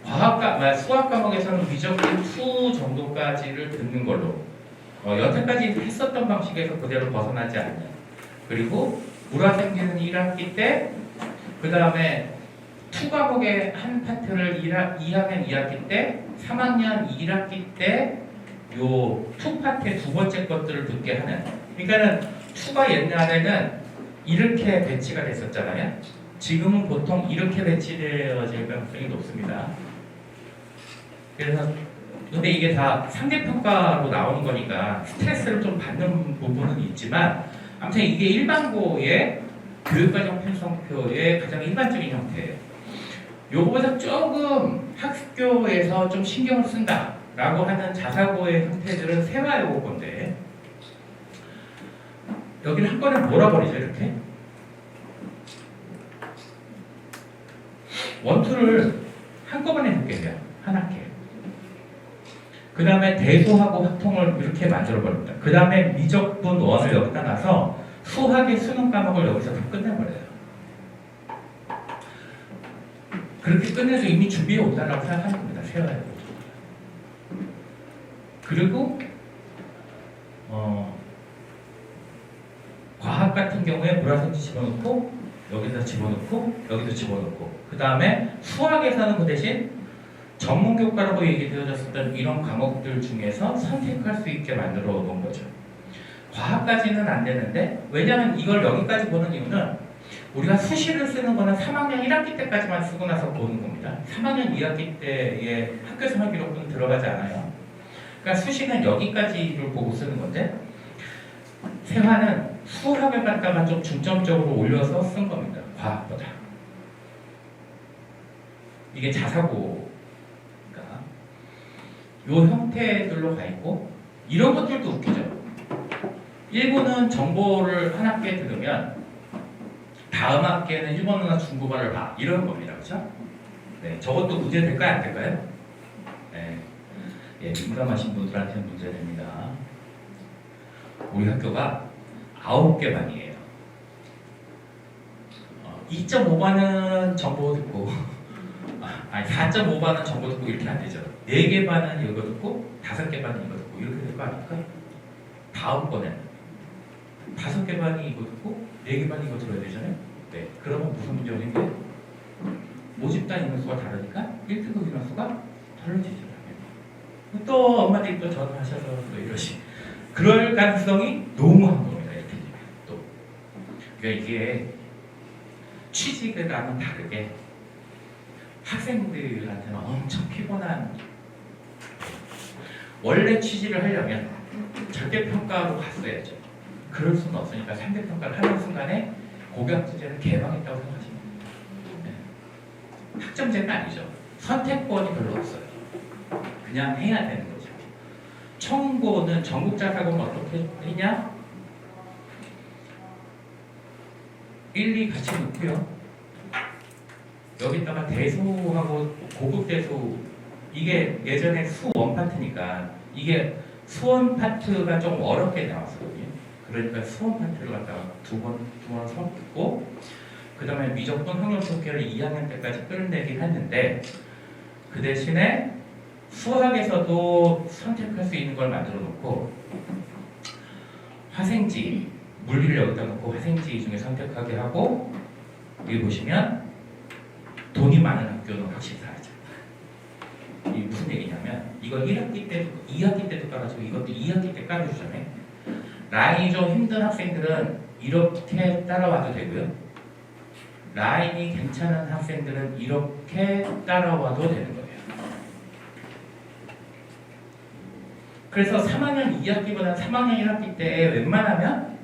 수학 과목에서는 미적분 2 정도까지를 듣는 걸로 여태까지 했었던 방식에서 그대로 벗어나지 않는 그리고 물화생기는 1학기 때 그 다음에 2 과목의 한 파트를 2학년 2학기 때 3학년 1학기 때 요 2 파트의 두 번째 것들을 듣게 하는 그러니까는 2가 옛날에는 이렇게 배치가 됐었잖아요. 지금은 보통 이렇게 배치되어질 가능성이 높습니다. 그래서 근데 이게 다 상대평가로 나오는 거니까 스트레스를 좀 받는 부분은 있지만 아무튼 이게 일반고의 교육과정 편성표의 가장 일반적인 형태예요. 요거보다 조금 학교에서 좀 신경을 쓴다라고 하는 자사고의 형태들은 세화여고 건데 여기를 한 번에 몰아버리죠. 이렇게 원투를 한꺼번에 듣게 해요. 한 학기에. 그 다음에 대수하고 확통을 이렇게 만들어버립니다. 그 다음에 미적분 원을 여기다 놔서 수학의 수능 과목을 여기서 다 끝내버려요. 그렇게 끝내서 이미 준비해 온다라고 생각하는 겁니다. 세워야 되고. 그리고 과학 같은 경우에 물화생지 집어넣고 여기다 집어넣고 여기도 집어넣고 그 다음에 수학에서는 그 대신 전문교과라고 얘기되어졌었던 이런 과목들 중에서 선택할 수 있게 만들어 놓은 거죠. 과학까지는 안 되는데 왜냐하면 이걸 여기까지 보는 이유는 우리가 수시를 쓰는 거는 3학년 1학기 때까지만 쓰고 나서 보는 겁니다. 3학년 2학기 때의 학교 생활 기록부는 들어가지 않아요. 그러니까 수시는 여기까지를 보고 쓰는 건데 세화는 수학을 갖다가 좀 중점적으로 올려서 쓴 겁니다. 과학보다. 이게 자사고 요 형태들로 가 있고 이런 것들도 웃기죠. 일본은 정보를 한 학기에 들으면 다음 학기에는 일본어나 중국어를 봐 이런 겁니다. 그렇죠? 네, 저것도 문제 될까요? 안 될까요? 네. 예, 민감하신 분들한테는 문제됩니다. 우리 학교가 9개 반이에요. 2.5반은 정보 듣고, 아니 4.5반은 정보 듣고 이렇게 안 되죠. 4개 반은 이거 듣고, 5개 반은 이거 듣고 이렇게 될 거 아닙니까? 다음번에는 5개 반이 이거 듣고, 4개 반이 이거 들어야 되잖아요. 네, 그러면 무슨 문제가 생겨요? 모집단 인원수가 다르니까 1등급 인원수가 달라지죠. 또 엄마들이 또 전화하셔서 또 이러시. 그럴 가능성이 너무한 겁니다. 이렇게 되면 또. 그러니까 이게 취직과는 다르게 학생들한테는 엄청 피곤한. 원래 취직을 하려면 절대평가로 갔어야죠. 그럴 수는 없으니까 상대평가를 하는 순간에 고교학제를 개방했다고 생각하시면 됩니다. 네. 학점제는 아니죠. 선택권이 별로 없어요. 그냥 해야 되는 거죠. 청고는 전국자 사고는 어떻게 했냐? 1, 2 같이 놓고요. 여기다가 대소하고 고급 대소, 이게 예전에 수원 파트니까 이게 수원 파트가 좀 어렵게 나왔거든요. 그러니까 수원 파트를 갖다가 두 번 섞고, 그 다음에 미적분 확률속계를 2학년 때까지 끌어내긴 했는데, 그 대신에 수학에서도 선택할 수 있는 걸 만들어 놓고, 화생지, 물리를 여기다 놓고 화생지 중에 선택하게 하고, 여기 보시면 돈이 많은 학교는 확실히 사라져. 이게 무슨 얘기냐면, 이거 1학기 때도 2학기 때도 깔아주고 이것도 2학기 때 깔아주잖아요. 라인이 좀 힘든 학생들은 이렇게 따라와도 되고요. 라인이 괜찮은 학생들은 이렇게 따라와도 되는 거예요. 그래서 3학년 2학기보다 3학년 1학기 때 웬만하면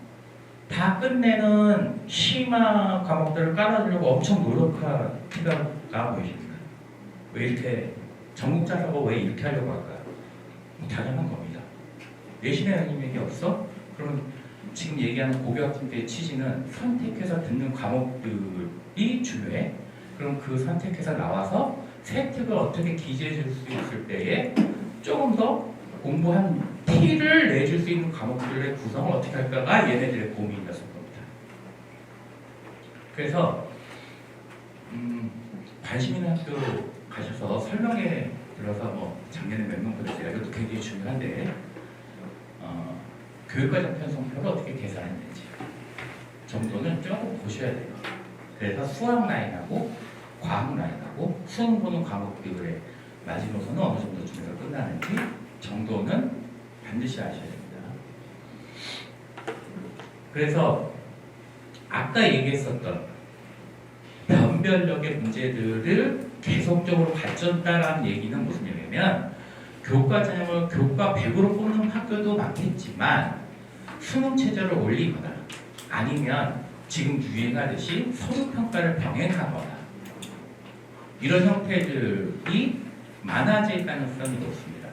다 끝내는 심화 과목들을 깔아주려고 엄청 노력할 필요가 보이십니까? 왜 이렇게 전국자 사고 왜 이렇게 하려고 할까요? 당연한 겁니다. 내신의 영역이 없어? 그러면 지금 얘기하는 고교학생들의 취지는 선택해서 듣는 과목들이 중요해. 그럼 그 선택해서 나와서 세특을 어떻게 기재해 줄 수 있을 때에 조금 더 공부한 티를 내줄 수 있는 과목들의 구성을 어떻게 할까가 얘네들의 고민이었을 겁니다. 그래서 관심 있는 학교 가셔서 설명회 들어서 뭐 작년에 몇 명 보냈어요. 이것도 굉장히 중요한데 교육과정 편성표를 어떻게 계산했는지 정도는 조금 보셔야 돼요. 그래서 수학 라인하고 과학 라인하고 수능 보는 과목들의 마지노선은 어느 정도 중에서 끝나는지 정도는 반드시 아셔야 됩니다. 그래서 아까 얘기했었던 변별력의 문제들을 계속적으로 발전했다라는 얘기는 무슨 얘기냐면, 교과 전형을 교과 100으로 뽑는 학교도 많겠지만 수능 체제를 올리거나 아니면 지금 유행하듯이 서류평가를 병행하거나 이런 형태들이 많아질 가능성이 높습니다.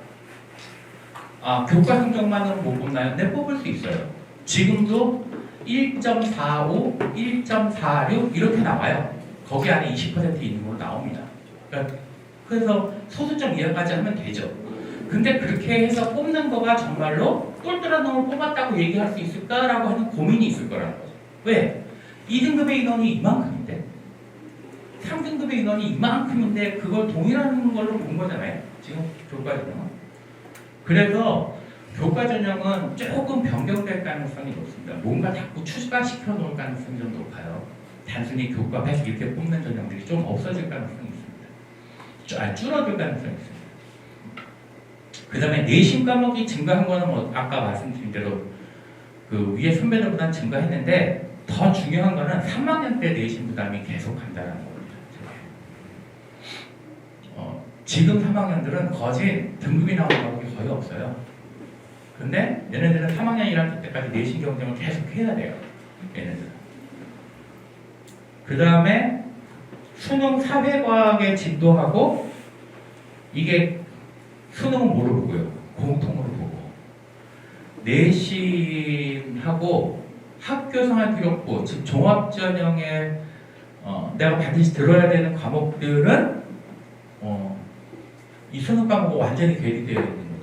교과 성적만으로 못 뽑나요? 네, 뽑을 수 있어요. 지금도 1.45, 1.46 이렇게 나와요. 거기 안에 20% 있는 걸로 나옵니다. 그래서 소수점 이하까지 하면 되죠. 근데 그렇게 해서 뽑는 거가 정말로 똘똘한 놈을 뽑았다고 얘기할 수 있을까라고 하는 고민이 있을 거라는 거죠. 왜? 2등급의 인원이 이만큼인데 3등급의 인원이 이만큼인데 그걸 동일한 걸로 본 거잖아요. 지금 교과 전형은. 그래서 교과 전형은 조금 변경될 가능성이 높습니다. 뭔가 자꾸 추가시켜 놓을 가능성이 좀 높아요. 단순히 교과 100 이렇게 뽑는 전형들이 좀 없어질 가능성이 있습니다. 줄어들 가능성이 있습니다. 그 다음에 내신 과목이 증가한 거는 뭐 아까 말씀드린 대로 그 위에 선배들보다는 증가했는데 더 중요한 거는 3학년 때 내신 부담이 계속 간다는 겁니다. 지금 3학년들은 거진 등급이 나오는 과목이 거의 없어요. 근데 얘네들은 3학년 1학기 때까지 내신 경쟁을 계속 해야 돼요. 얘네들은. 그 다음에 수능 사회과학의 진도하고 이게 수능은 뭐로 보고요? 공통으로 보고 내신하고 학교생활기록부 즉 종합전형에 내가 반드시 들어야 되는 과목들은 이 수능 과목과 완전히 괴리되어 있는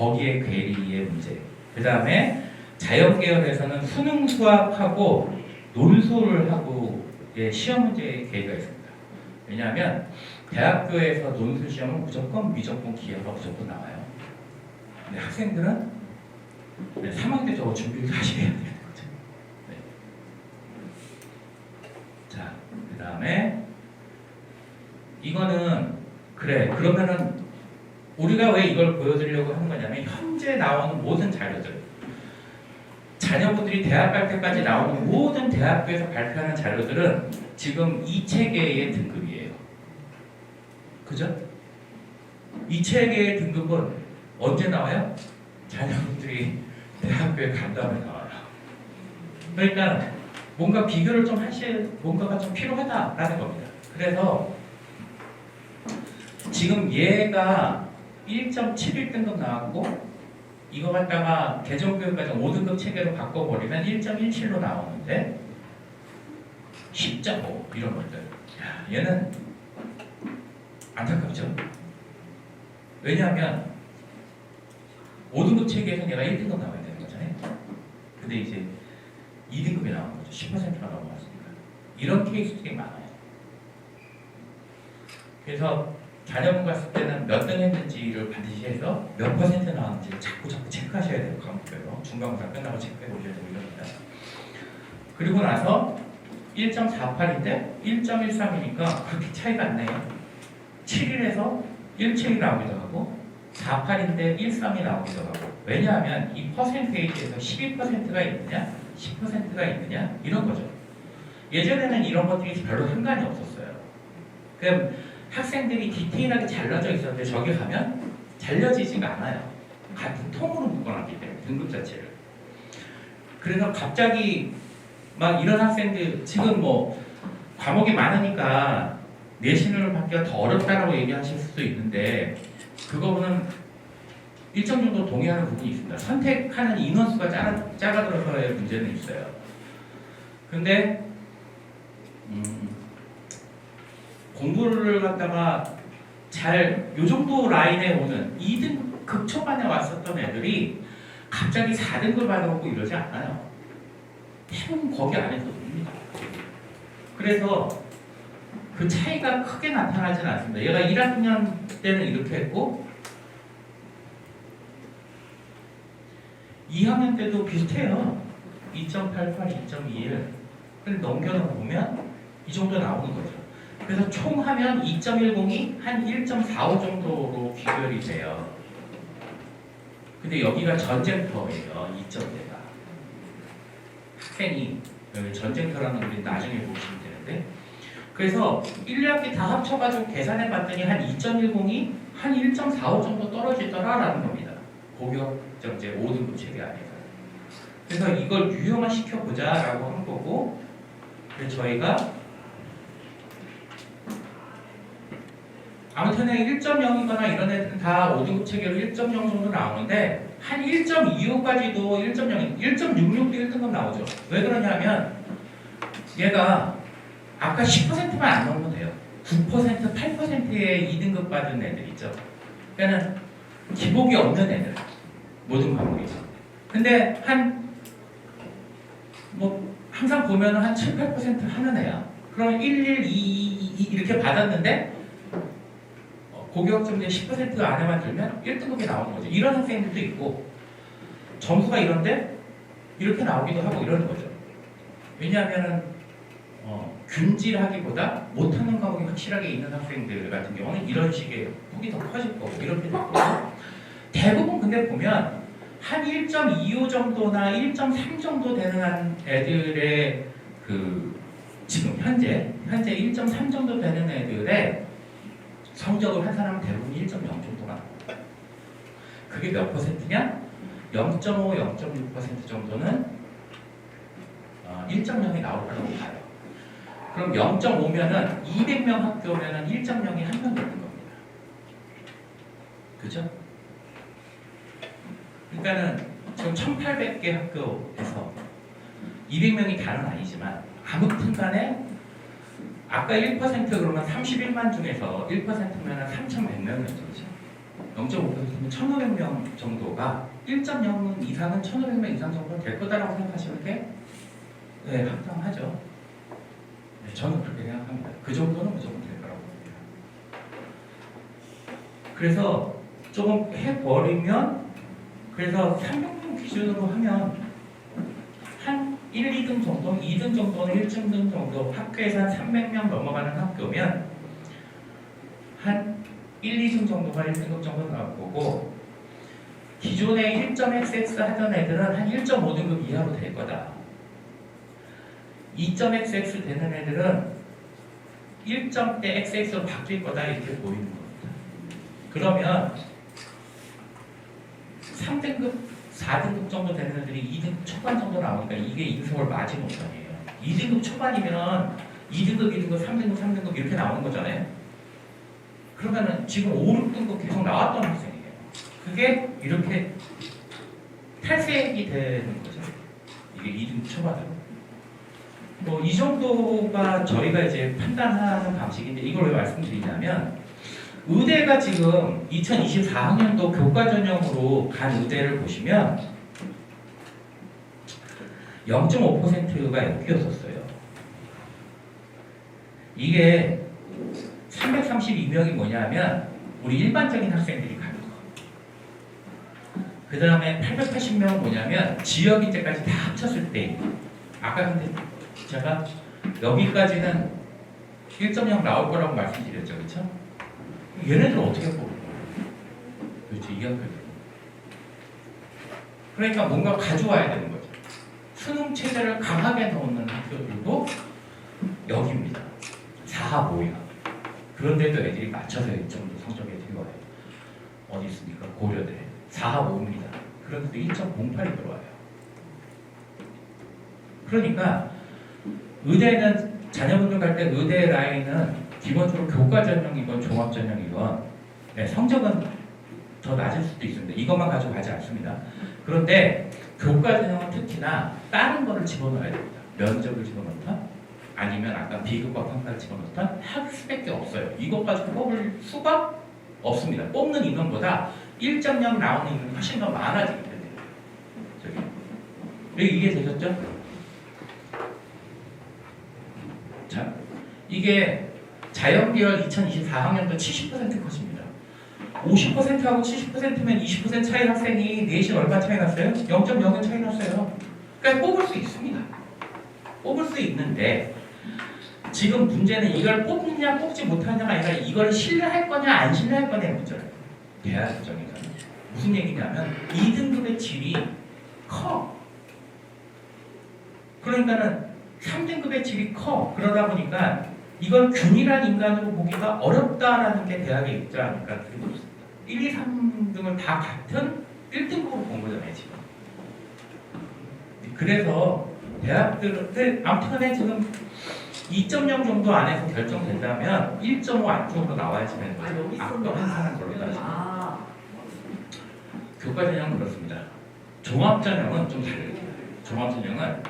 거기에 괴리의 문제. 그 다음에 자연계열에서는 수능 수학하고 논술을 하고 시험 문제의 괴리가 있습니다. 왜냐하면 대학교에서 논술 시험은 무조건 기하가 무조건 나와요. 근데 학생들은 3학년 때 저거 준비를 다시 해야 되는 거죠. 네. 자, 그 다음에 이거는 그러면은 우리가 왜 이걸 보여드리려고 하는 거냐면 현재 나오는 모든 자료들, 자녀분들이 대학 갈 때까지 나오는 모든 대학교에서 발표하는 자료들은 지금 이 체계의 등급이에요. 그죠? 이 체계의 등급은 언제 나와요? 자녀분들이 대학교에 간 다음에 나와요. 그러니까 뭔가 비교를 좀 뭔가가 좀 필요하다라는 겁니다. 그래서 지금 얘가 1.71등급 나왔고 이거 갖다가 개정교육과정 5등급 체계로 바꿔버리면 1.17로 나오는데 10.5 이런 것들. 야, 얘는 안타깝죠. 왜냐하면 5등급 체계에서 얘가 1등급 나와야 되는 거잖아요. 근데 이제 2등급이 나오는 거죠. 10%가 넘어갔으니까. 이런 케이스들이 많아요. 그래서 자녀분 갔을 때는 몇 등 했는지를 반드시 해서 몇 퍼센트 나왔는지를 자꾸 체크하셔야 돼요. 과목별로. 중간고사 끝나고 체크해 보셔야 되고 이럽니다. 그리고 나서 1.48인데 1.13이니까 그렇게 차이가 안 나요. 7일에서 17이 나오기도 하고 48인데 13이 나오기도 하고. 왜냐하면 이 퍼센테이지에서 12%가 있느냐 10%가 있느냐 이런 거죠. 예전에는 이런 것들이 별로 상관이 없었어요. 그럼 학생들이 디테일하게 잘라져 있었는데 저기 가면 잘려지지가 않아요. 같은 통으로 묶어놨기 때문에 등급 자체를. 그래서 갑자기 막 이런 학생들 지금 뭐 과목이 많으니까 내신을 받기가 더 어렵다라고 얘기하실 수도 있는데 그거는 일정 정도 동의하는 부분이 있습니다. 선택하는 인원수가 작아들어서의 문제는 있어요. 근데 공부를 갖다가 요 정도 라인에 오는 2등 극초반에 왔었던 애들이 갑자기 4등급 받아오고 이러지 않아요. 대부분 거기 안에서 놉니다. 그래서 그 차이가 크게 나타나지는 않습니다. 얘가 1학년 때는 이렇게 했고 2학년 때도 비슷해요. 2.88, 2.21. 그걸 넘겨보면 이 정도 나오는 거죠. 그래서 총 하면 2.10이 한 1.45 정도로 귀결이 돼요. 근데 여기가 전쟁터예요. 2점대가. 학생이 여기 전쟁터라는 걸 나중에 보시면 되는데 그래서 1, 2학기 다 합쳐가지고 계산해 봤더니 한 2.10이 한 1.45 정도 떨어지더라라는 겁니다. 고교정제 5등급 체계 안에서. 그래서 이걸 유형화시켜보자라고 한 거고 그래서 저희가 아무튼 1.0이거나 이런 애들은 다 5등급 체계로 1.0 정도 나오는데 한 1.25까지도 1.0, 1.66도 1등급 나오죠. 왜 그러냐면 얘가 아까 10%만 안 넘으면 돼요. 9%, 8%의 2등급 받은 애들 있죠. 그러니까 기복이 없는 애들. 모든 과목에서. 근데 항상 보면 한 7, 8% 하는 애야. 그럼 1, 1, 2 이렇게 받았는데 고교학점제 10% 안에만 들면 1등급이 나오는 거죠. 이런 학생들도 있고 점수가 이런데 이렇게 나오기도 하고 이러는 거죠. 왜냐하면은 균질하기보다 못하는 과목이 확실하게 있는 학생들 같은 경우는 이런 식의 폭이 더 커질 거고 이렇게 될 거고 대부분 근데 보면 한 1.25 정도나 1.3 정도 되는 애들의 지금 현재 1.3 정도 되는 애들의 성적을 한 사람은 대부분 1.0 정도가 나옵니다. 그게 몇 퍼센트냐? 0.5, 0.6% 정도는 1.0이 나올 거라고 봐요. 그럼 0.5면은 200명 학교면은 1.0이 한 명 되는 겁니다. 그죠? 그러니까는 지금 1,800개 학교에서 200명이 다는 아니지만 아무튼 간에 아까 1% 그러면 31만 중에서 1%면 3,100명이었죠. 0.5%면 1,500명 정도가 1.0 이상은 1,500명 이상 정도 될 거다라고 생각하시는 게 네, 합당하죠. 네, 저는 그렇게 생각합니다. 그 정도는 무조건 될 거라고 봅니다. 그래서 조금 해버리면 그래서 300명 기준으로 하면 한 1, 2등 정도, 2등 정도는 1등 정도 학교에서 한 300명 넘어가는 학교면 한 1, 2등 정도가 1등급 정도 나올 거고 기존에 1.xx 하던 애들은 한 1.5등급 이하로 될 거다. 2.xx 되는 애들은 1점대 xx로 바뀔 거다 이렇게 보이는 겁니다. 그러면 3등급, 4등급 정도 되는 애들이 2등급 초반 정도 나오니까 이게 인서울 마지노선이에요. 2등급 초반이면 2등급, 2등급, 3등급, 3등급 이렇게 나오는 거잖아요. 그러면은 지금 5, 6등급 계속 나왔던 학생이에요. 그게 이렇게 탈색이 되는 거죠. 이게 2등급 초반으로. 뭐 이 정도가 저희가 이제 판단하는 방식인데 이걸 왜 말씀드리냐면 의대가 지금 2024학년도 교과 전형으로 간 의대를 보시면 0.5%가 엮였었어요. 이게 332명이 뭐냐면 우리 일반적인 학생들이 가는 거. 그 다음에 880명은 뭐냐면 지역 인재까지 다 합쳤을 때 아까 근데 제가 여기까지는 1.0 나올 거라고 말씀드렸죠, 그렇죠? 얘네들 어떻게 뽑을 거예요? 그렇죠, 이 학교들. 그러니까 뭔가 가져와야 되는 거죠. 수능 체제를 강하게 넣는 학교들도 여기입니다. 4하, 5야. 그런데도 애들이 맞춰서 1점도 성적이 애들이 와요. 어디 있습니까? 고려대 4하, 5입니다. 그런데도 1.08이 들어와요. 그러니까 의대는 자녀분들 갈 때 의대 라인은 기본적으로 교과 전형이건 종합 전형이건 네, 성적은 더 낮을 수도 있습니다. 이것만 가지고 가지 않습니다. 그런데 교과 전형은 특히나 다른 거를 집어넣어야 됩니다. 면접을 집어넣던 아니면 아까 비교과 평가를 집어넣던 할 수밖에 없어요. 이것 가지고 뽑을 수가 없습니다. 뽑는 인원보다 1.0 나오는 인원이 훨씬 더 많아지기 때문에 저기 이게 되셨죠? 자, 이게 자연계열 2024학년도 70% 컷입니다. 50%하고 70%면 20% 차이 학생이 내신 얼마 차이 났어요? 0.0은 차이 났어요. 그러니까 뽑을 수 있습니다. 뽑을 수 있는데 지금 문제는 이걸 뽑느냐 뽑지 못하느냐가 아니라 이걸 신뢰할 거냐 안 신뢰할 거냐의 문제예요. 대학 수정에서는 무슨 얘기냐면 2등급의 질이 커. 그러니까는 3등급의 질이 커. 그러다 보니까 이걸 균일한 인간으로 보기가 어렵다라는 게 대학의 입장이니까 그리고 1, 2, 3등을 다 같은 1등급으로 본 거잖아요 지금. 그래서 대학들은 아무튼 지금 2.0 정도 안에서 결정된다면 1.5 안쪽으로 나와야지만 악덕한 걸로 따지면 교과 전형은 그렇습니다. 종합 전형은 좀 다릅니다. 종합 전형은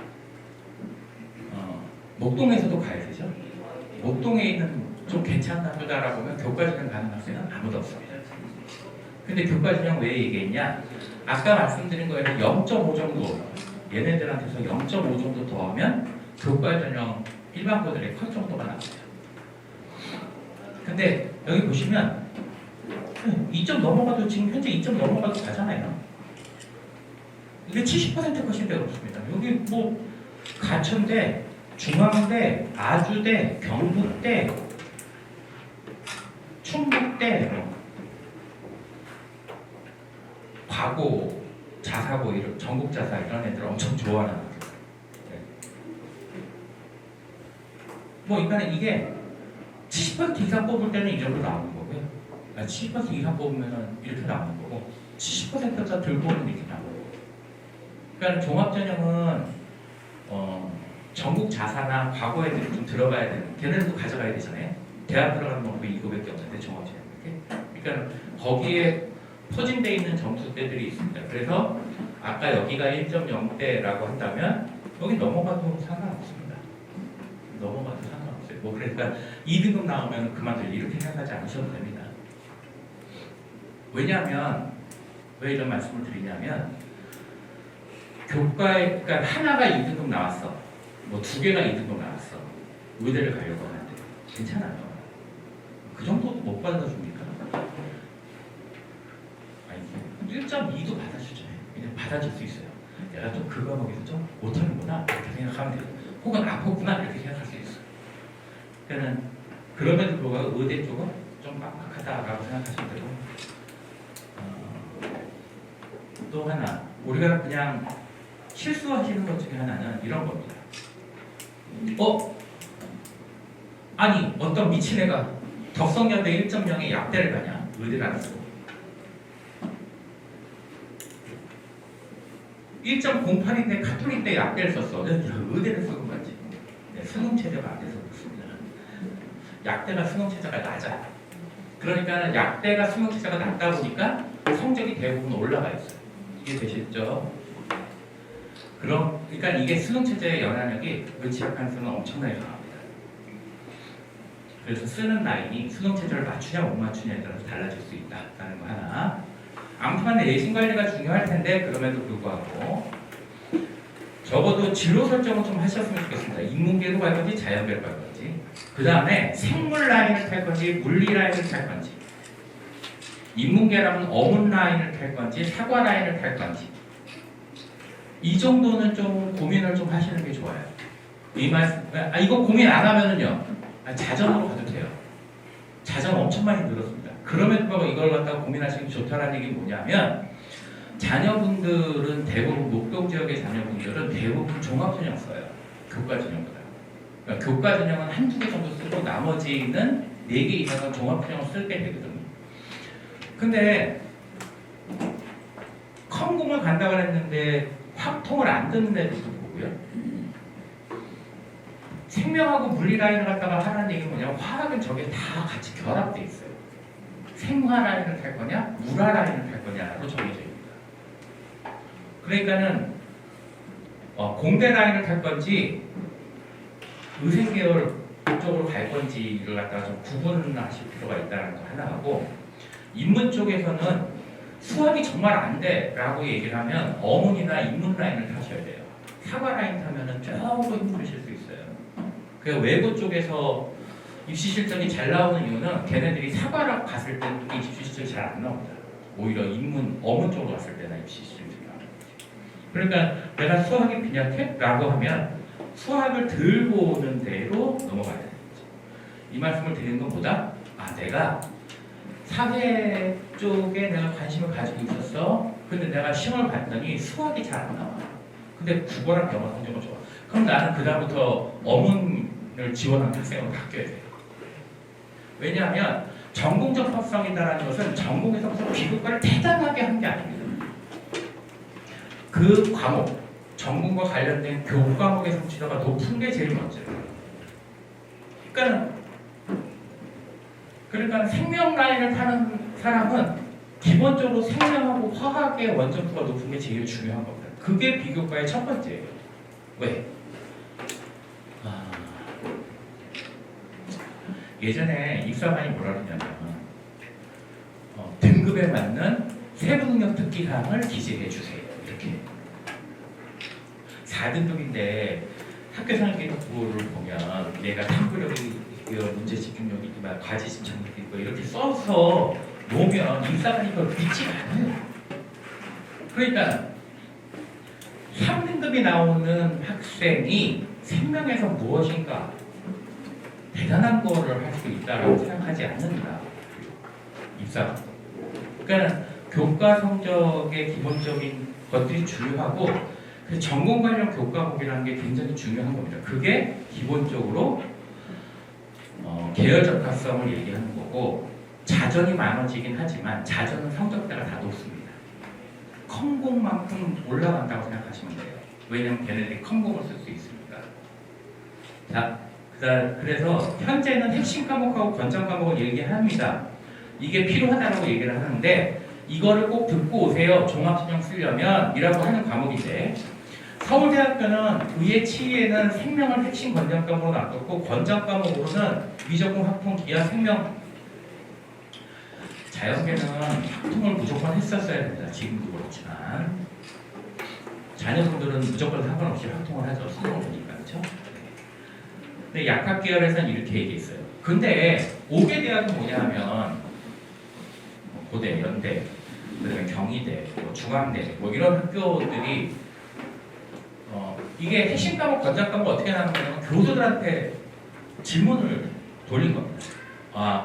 목동에서도 가야 되죠. 목동에 있는 좀 괜찮은 학교다라고 보면 교과 전형 가는 학생은 아무도 없습니다. 근데 교과 전형 왜 얘기했냐? 아까 말씀드린 거에는 0.5 정도 얘네들한테서 0.5 정도 더하면 교과 전형 일반고들의 컷 정도가 나와요. 근데 여기 보시면 2점 넘어가도 지금 현재 2점 넘어가도 가잖아요. 이게 70% 컷인데 그렇습니다. 여기 뭐 가천대, 중앙대, 아주대, 경북대, 충북대, 과고, 자사고, 이런 전국 자사 이런 애들 엄청 좋아하는 학교. 네. 뭐 그러니까 이게 70% 이상 뽑을 때는 이 정도 나오는 거고요. 70% 이상 뽑으면 이렇게 나오는 거고 70%가 들고는 이렇게 나오는 거고. 그러니까 종합전형은 전국 자사나 과거 애들이 좀 들어가야 되는 걔네들도 가져가야 되잖아요. 대학 들어가는 방법이 이거밖에 없는데 종합전형 이렇게. 그러니까 거기에 포진되어 있는 점수대들이 있습니다. 그래서 아까 여기가 1.0대라고 한다면 여기 넘어가도 상관없습니다. 넘어가도 상관없어요. 뭐 그러니까 2등급 나오면 그만들 이렇게 생각하지 않으셔도 됩니다. 왜냐하면 왜 이런 말씀을 드리냐면 교과에 그러니까 하나가 2등급 나왔어. 뭐 2개가 2등급 나왔어. 의대를 가려고 하는데 괜찮아요. 그 정도도 못 받아줍니까? 아니 1.2도 받아주죠. 그냥 받아줄 수 있어요. 내가 또 그 과목에서 좀 못하는구나 이렇게 생각하면 돼요. 혹은 아프구나 이렇게 생각할 수 있어요. 그러니까 그럼에도 불구하고 의대 쪽은 좀 빡빡하다라고 생각하시면 되고 또 하나 우리가 그냥 실수하시는 것 중에 하나는 이런 겁니다. 아니 어떤 미친 애가 덕성여대 1.0에 약대를 가냐? 의대를 안 쓰고 1.08인데 카톨릭대 약대를 썼어. 야, 의대를 쓰고 가지. 수능체제가 안 돼서 그렇습니다. 약대가 수능체제가 낮아. 그러니까 약대가 수능체제가 낮다 보니까 성적이 대부분 올라가 있어요. 이게 되시죠? 그러니까 이게 수능체제의 영향력이 의지학한 수는 엄청나게 강합니다. 그래서 쓰는 라인이 수능체제를 맞추냐 못 맞추냐에 따라서 달라질 수 있다는 거 하나. 아무튼 내신 관리가 중요할 텐데 그럼에도 불구하고 적어도 진로 설정을 좀 하셨으면 좋겠습니다. 인문계로 갈 건지 자연계로 갈 건지 그 다음에 생물 라인을 탈 건지 물리 라인을 탈 건지 인문계라면 어문 라인을 탈 건지 사과 라인을 탈 건지 이 정도는 좀 고민을 좀 하시는 게 좋아요. 이거 고민 안 하면은요 자전으로 가도 돼요. 자전 엄청 많이 늘었습니다. 그럼에도 불구하고 이걸 갖다가 고민하시는 게 좋다는 얘기는 뭐냐면 자녀분들은 대부분 목동 지역의 자녀분들은 대부분 종합전형 써요. 교과전형보다. 그러니까 교과전형은 한두 개 정도 쓰고 나머지는 4개 이상은 종합전형을 쓸 때 되거든요. 근데 컴공을 간다고 했는데 확통을 안 듣는 애들도 보고요. 생명하고 물리 라인을 갖다가 하라는 얘기는 뭐냐면 화학은 저게 다 같이 결합되어 있어요. 생화 라인을 탈 거냐, 물화 라인을 탈 거냐로 정해져 있습니다. 그러니까는 공대 라인을 탈 건지 의생계열 쪽으로 갈 건지를 갖다가 좀 구분하실 필요가 있다는 거 하나 하고 인문 쪽에서는 수학이 정말 안 돼라고 얘기를 하면 어문이나 인문 라인을 타셔야 돼요. 사과 라인 타면은 조금 힘드실 수 있어요. 그래서 외고 쪽에서 입시 실적이 잘 나오는 이유는 걔네들이 사과락 갔을 때는 입시 실적이 잘 안 나옵니다. 오히려 인문, 어문 쪽으로 갔을 때나 입시 실적이 나옵니다. 그러니까 내가 수학이 빈약해? 라고 하면 수학을 들고 오는 대로 넘어가야 되는 거죠. 이 말씀을 드리는 것보다 내가 사회 쪽에 내가 관심을 가지고 있었어. 근데 내가 시험을 봤더니 수학이 잘 안 나와. 근데 국어랑 영어 성적은 좋아. 그럼 나는 그다음부터 어문을 지원하는 학생으로 바뀌어야 돼요. 왜냐하면 전공적 합성이다라는 것은 전공에서부터 비교과를 대단하게 한 게 아닙니다. 그 과목, 전공과 관련된 교과목의 성취도가 높은 게 제일 먼저예요. 그러니까 생명 라인을 타는 사람은 기본적으로 생명하고 화학의 원점수가 높은 게 제일 중요한 겁니다. 그게 비교과의 첫 번째예요. 왜? 예전에 입사관이 뭐라 그러냐면 등급에 맞는 세부 능력 특기 사항을 기재해 주세요. 이렇게 4등급인데 학교생활기록부를 보면 내가 탐구력이 있고요, 문제 집중력이 있고, 과제 집중력이 있고 이렇게 써서 놓으면 입사관이 그걸 믿지가 않아요. 그러니까 3등급이 나오는 학생이 생명에서 무엇인가 대단한 거를 할 수 있다고 생각하지 않는다. 입사관. 그러니까 교과 성적의 기본적인 것들이 중요하고 그 전공 관련 교과목이라는 게 굉장히 중요한 겁니다. 그게 기본적으로 계열 적합성을 얘기하는 거고 자전이 많아지긴 하지만 자전은 성적대가 다 높습니다. 컴공만큼 올라간다고 생각하시면 돼요. 왜냐하면 걔네들이 컴공을 쓸 수 있으니까. 자, 그래서 현재는 핵심 과목하고 권장 과목을 얘기합니다. 이게 필요하다고 얘기를 하는데 이거를 꼭 듣고 오세요. 종합전형 쓰려면 이라고 하는 과목인데 서울대학교는 의예 치위에는 생명을 핵심 권장 과목으로 놔뒀고 권장 과목으로는 위적응, 학통, 기하, 생명 자연계는 학통을 무조건 했었어야 됩니다. 지금도 그렇지만 자녀분들은 무조건 상관없이 학통을 하죠. 수능을 보니까 그렇죠? 근데 약학 계열에서는 이렇게 얘기했어요. 근데 5개 대학은 뭐냐 하면 고대, 연대, 그다음에 경희대, 중앙대 이런 학교들이 이게 핵심 과목, 권장 과목 어떻게 나누는 거냐면 교수들한테 질문을 돌린 겁니다.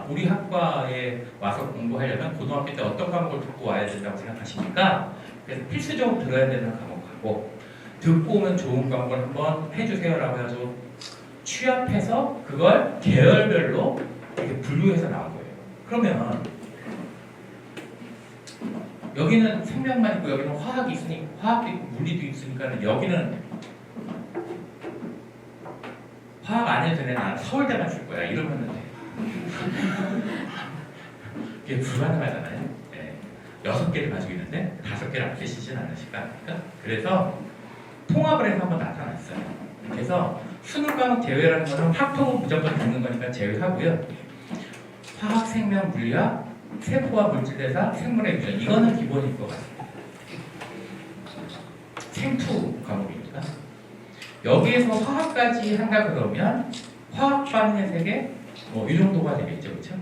우리 학과에 와서 공부하려면 고등학교 때 어떤 과목을 듣고 와야 된다고 생각하십니까? 그래서 필수적으로 들어야 되는 과목하고 듣고 오면 좋은 과목을 한번 해주세요라고 해서 취합해서 그걸 계열별로 이렇게 분류해서 나온 거예요. 그러면 여기는 생명만 있고 여기는 화학이 있으니 화학도 있고 물리도 있으니까 여기는 화학 안 해도 되네. 나는 서울대만 줄 거야. 이러면 돼. 이게 불가능하잖아요. 네. 6개를 가지고 있는데 5개를 안 쓰시진 않으실까? 그래서 통합을 해서 한번 나타났어요. 그래서 수능 과목 제외라는 것은 학통은 무조건 듣는 거니까 제외하고요. 화학, 생명, 물리학, 세포와 물질대사, 생물의 유전 이거는 기본일 것 같아요. 생투 과목이니까. 여기에서 화학까지 한다 그러면 화학 반응의 세계 이 정도가 되겠죠, 그렇죠?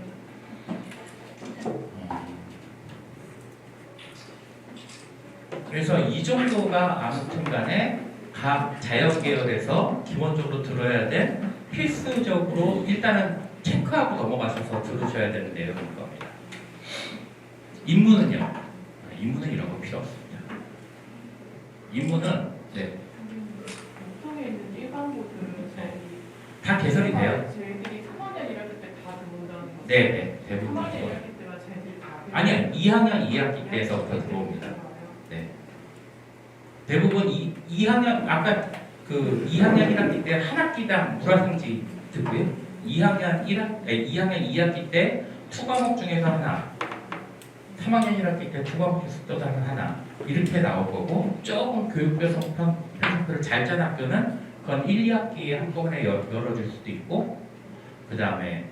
그래서 이 정도가 아무튼간에 각 자연 계열에서 기본적으로 들어야 될 필수적으로 일단은 체크하고 넘어가셔서 들으셔야 되는 내용일 겁니다. 인문은요? 인문은 이런 거 필요 없습니다. 인문은 보통에 있는 일반고들은 다 개설이 돼요. 쟤들이 3학년 1학기 때 다 들어온다는 거죠? 네, 대부분 3학년 들어와요. 1학기 때가 쟤들 다 아니요, 2학년 2학기 때서부터 들어옵니다. 네. 대부분 2학년 아까 그 2학년 1학기 때 한 학기당 물화생지 듣고요. 2학년 2학기 때 투과목 중에서 하나, 3학년 1학기 때 투과목에서 또 다른 하나 이렇게 나올 거고 조금 교육별 성평표를 잘 짠 학교는 그건 1, 2학기에 한꺼번에 열어줄 수도 있고 그 다음에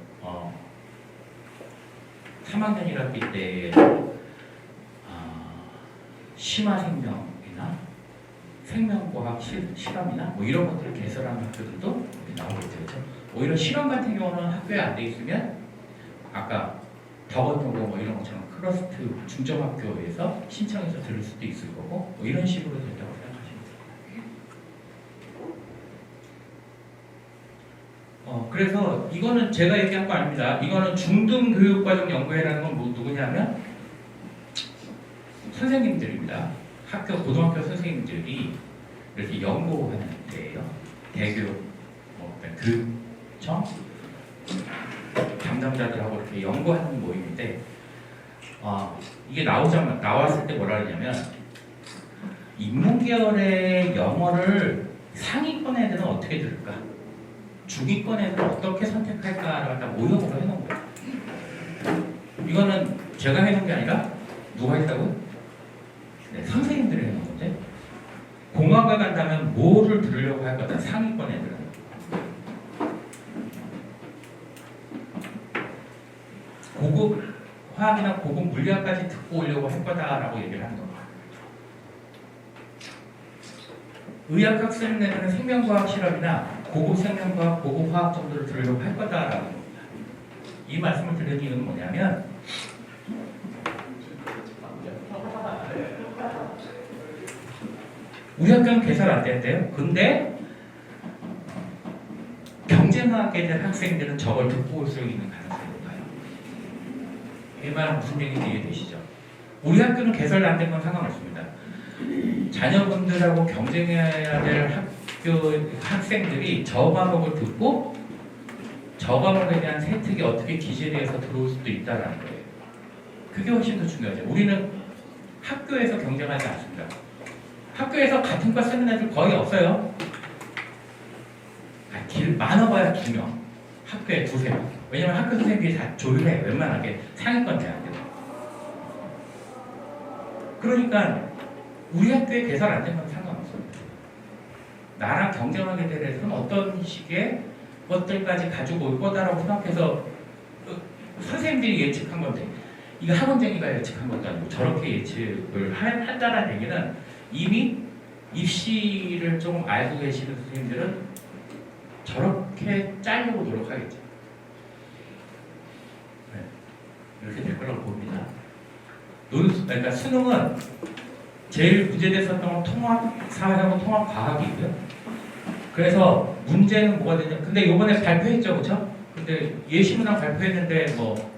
3학년 1학기 때 심화생명이나 생명과학 실험이나 이런 것들을 개설하는 학교들도 나오겠죠. 그렇죠? 오히려 실험 같은 경우는 학교에 안 돼 있으면 아까 덕원여고 이런 것처럼 클러스트 중점학교에서 신청해서 들을 수도 있을 거고 이런 식으로 된다고 생각하시면 됩니다. 그래서 이거는 제가 얘기한 거 아닙니다. 이거는 중등교육과정 연구회라는 건 누구냐면 선생님들입니다. 고등학교 선생님들이 이렇게 연구하는 데예요. 대교육, 교육청 담당자들하고 이렇게 연구하는 모임인데 이게 나왔을 때 뭐라 그러냐면 인문계열의 영어를 상위권 애들은 어떻게 들을까? 중위권 애들은 어떻게 선택할까를 갖다 모형으로 해놓은 거예요. 이거는 제가 해놓은 게 아니라 누가 했다고요? 네, 선생님들이 해놓은 건데 공학을 간다면 뭐를 들으려고 할 거다? 상위권 애들은 고급 화학이나 고급 물리학까지 듣고 오려고 할 거다라고 얘기를 하는 겁니다. 의학학 쓰는 애들은 생명과학 실험이나 고급 생명과학, 고급 화학 정도를 들으려고 할 거다라는 겁니다. 이 말씀을 드리는 이유는 뭐냐면 우리 학교는 개설 안 된대요. 근데 경쟁하게 된 학생들은 저걸 듣고 올 수 있는 가능성이 높아요. 이 말은 무슨 얘기인지 이해되시죠? 우리 학교는 개설 안 된 건 상관없습니다. 자녀분들하고 경쟁해야 될 학생들이 저 과목을 듣고 저 과목에 대한 세특이 어떻게 기재돼서 들어올 수도 있다는 거예요. 그게 훨씬 더 중요하죠. 우리는 학교에서 경쟁하지 않습니다. 학교에서 같은 과 쓰는 애들 거의 없어요. 많아봐야 2명. 학교에 2-3명. 왜냐면 학교 선생님들이 다 조율해. 웬만하게 상위권 대학들. 그러니까 우리 학교에 개설 안 된 건 상관없습니다. 나랑 경쟁하게 될 애들은 어떤 식의 것들까지 가지고 올 거다라고 생각해서 선생님들이 예측한 건데 이거 학원쟁이가 예측한 것도 아니고 저렇게 예측을 한다는 얘기는 이미 입시를 좀 알고 계시는 선생님들은 저렇게 짜려고 노력하겠죠. 네. 이렇게 될 거라고 봅니다. 그러니까 수능은 제일 문제됐었던 건 통합 사회하고 통합 과학이고요. 그래서 문제는 뭐가 되냐? 근데 이번에 발표했죠, 그렇죠? 근데 예시문항 발표했는데 뭐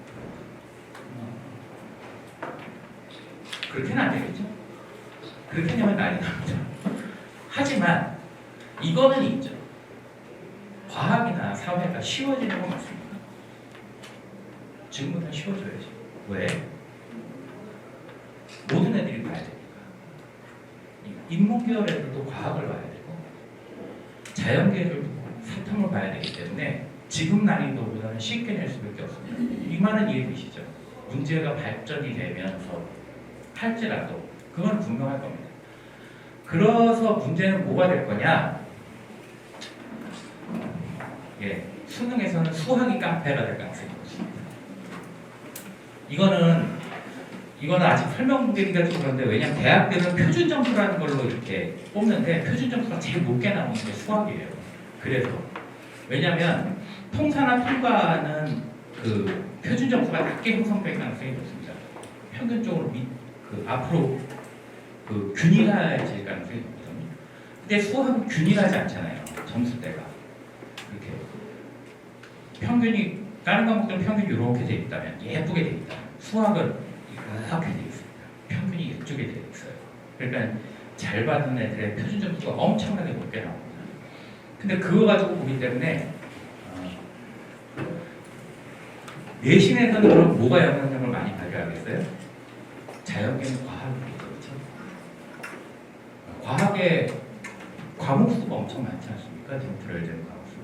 그렇게는 안 되겠죠. 그렇게 하면 난리 납니다. 하지만 이거는 있죠. 과학이나 사회가 쉬워지는 건 맞습니다. 지금보다 쉬워져야지. 왜? 모든 애들이 봐야 되니까. 인문계열 애들도 과학을 봐야 되고 자연계열도 사탐을 봐야 되기 때문에 지금 난이도보다는 쉽게 낼 수밖에 없습니다. 이 말은 이해되시죠? 문제가 발전이 되면서 할지라도 그건 분명할 겁니다. 그래서 문제는 뭐가 될 거냐? 예, 수능에서는 수학이 깡패가 될 가능성이 있습니다. 이거는 아직 설명드리기가 좀 그런데 왜냐면 대학들은 표준 점수라는 걸로 이렇게 뽑는데 표준 점수가 제일 높게 나오는 게 수학이에요. 그래서 왜냐면 통사나 통과는 그 표준 점수가 낮게 형성될 가능성이 높습니다. 평균적으로 앞으로 그 균일해질 가능성이 높거든요. 근데 수학은 균일하지 않잖아요. 점수대가 이렇게 평균이 다른 과목들은 평균이 이렇게 돼 있다면 예쁘게 돼 있다. 수학은 이렇게 돼 있습니다. 평균이 이쪽에 돼 있어요. 그러니까 잘 받는 애들의 표준 점수가 엄청나게 높게 나옵니다. 근데 그거 가지고 보기 때문에 내신에서는 그럼 뭐가 영향력을 많이 발휘하겠어요? 자연계는 과학이겠죠, 그렇죠? 과학의 과목 수가 엄청 많지 않습니까? 지금 들어야되는 과목 수.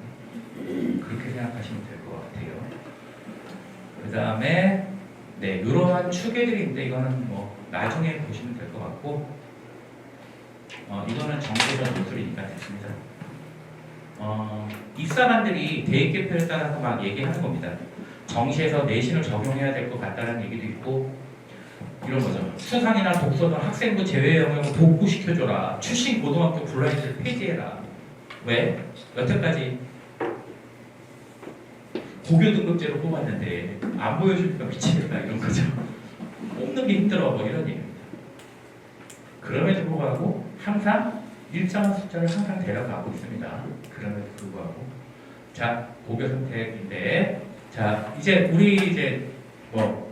그렇게 생각하시면 될 것 같아요. 그 다음에 네, 이러한 추계들인데 이거는 뭐 나중에 보시면 될 것 같고 이거는 정제전 노출이니까 됐습니다. 입사관들이 대입개표에 따라서 막 얘기하는 겁니다. 정시에서 내신을 적용해야 될 것 같다는 얘기도 있고 이런 거죠. 수상이나 독서 등 학생부 제외 영역을 복구시켜줘라. 출신 고등학교 블라인드를 폐지해라. 왜? 여태까지 고교 등급제로 뽑았는데 안 보여주니까 미치겠다 이런 거죠. 뽑는 게 힘들어 뭐 이런 얘기입니다. 그럼에도 불구하고 항상 일정한 숫자를 항상 데려가고 있습니다. 그럼에도 불구하고 자 고교 선택인데 자 이제 우리 이제 뭐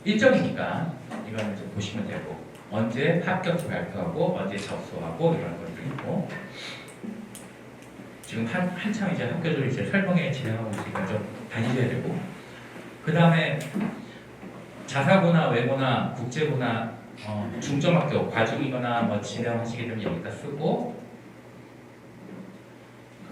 일정이니까 이거는 이제 보시면 되고 언제 합격 발표하고 언제 접수하고 이런 것들이 있고 지금 한참 이제 학교들 이제 설명회 진행하고 있으니까 좀 다니셔야 되고 그 다음에 자사고나 외고나 국제고나 중점학교 과중이거나 뭐 진행하시게 되면 여기다 쓰고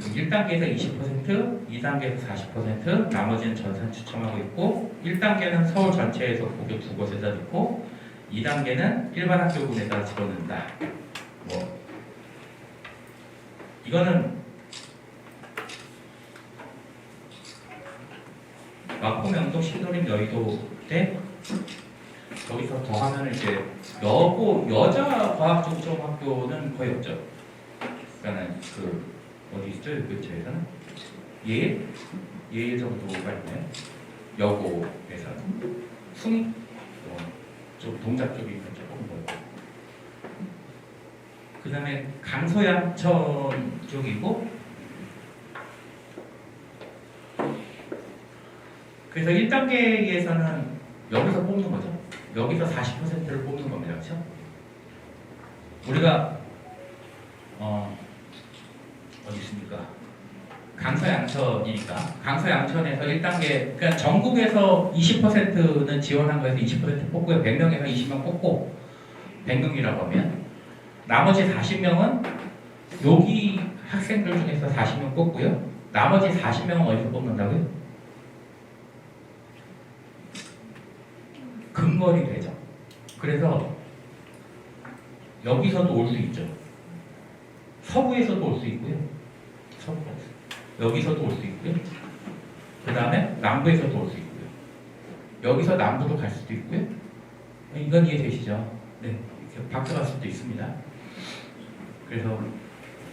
1단계에서 20%, 2단계에서 40%, 나머지는 전산 추첨하고 있고 1단계는 서울 전체에서 고교 두 곳에다 넣고 2단계는 일반 학교군에다 집어넣는다. 뭐 이거는 마포, 명동, 신도림, 여의도 때 거기서 더하면 이제 여자 과학 중점 학교는 거의 없죠. 그러니까는 그 어디 있죠? 그 근처에서는 예일 정도가 있나요? 여고에서는 숭이 쪽 동작 쪽이 조금 멀고 그 다음에 강서양천 쪽이고 그래서 1단계에서는 여기서 뽑는 거죠. 여기서 40%를 뽑는 겁니다. 그렇죠? 우리가 어디 있습니까? 강서양천이니까 강서양천에서 1단계 그러니까 전국에서 20%는 지원한 거에서 20% 뽑고요. 100명에서 20명 뽑고 100명이라고 하면 나머지 40명은 여기 학생들 중에서 40명 뽑고요. 나머지 40명은 어디서 뽑는다고요? 근거리 되죠. 그래서 여기서도 올 수 있죠. 서부에서도 올 수 있고요. 여기서도 올 수 있고요. 그 다음에 남부에서도 올 수 있고요. 여기서 남부로 갈 수도 있고요. 이건 이해되시죠? 네, 이렇게 바뀌어갈 수도 있습니다. 그래서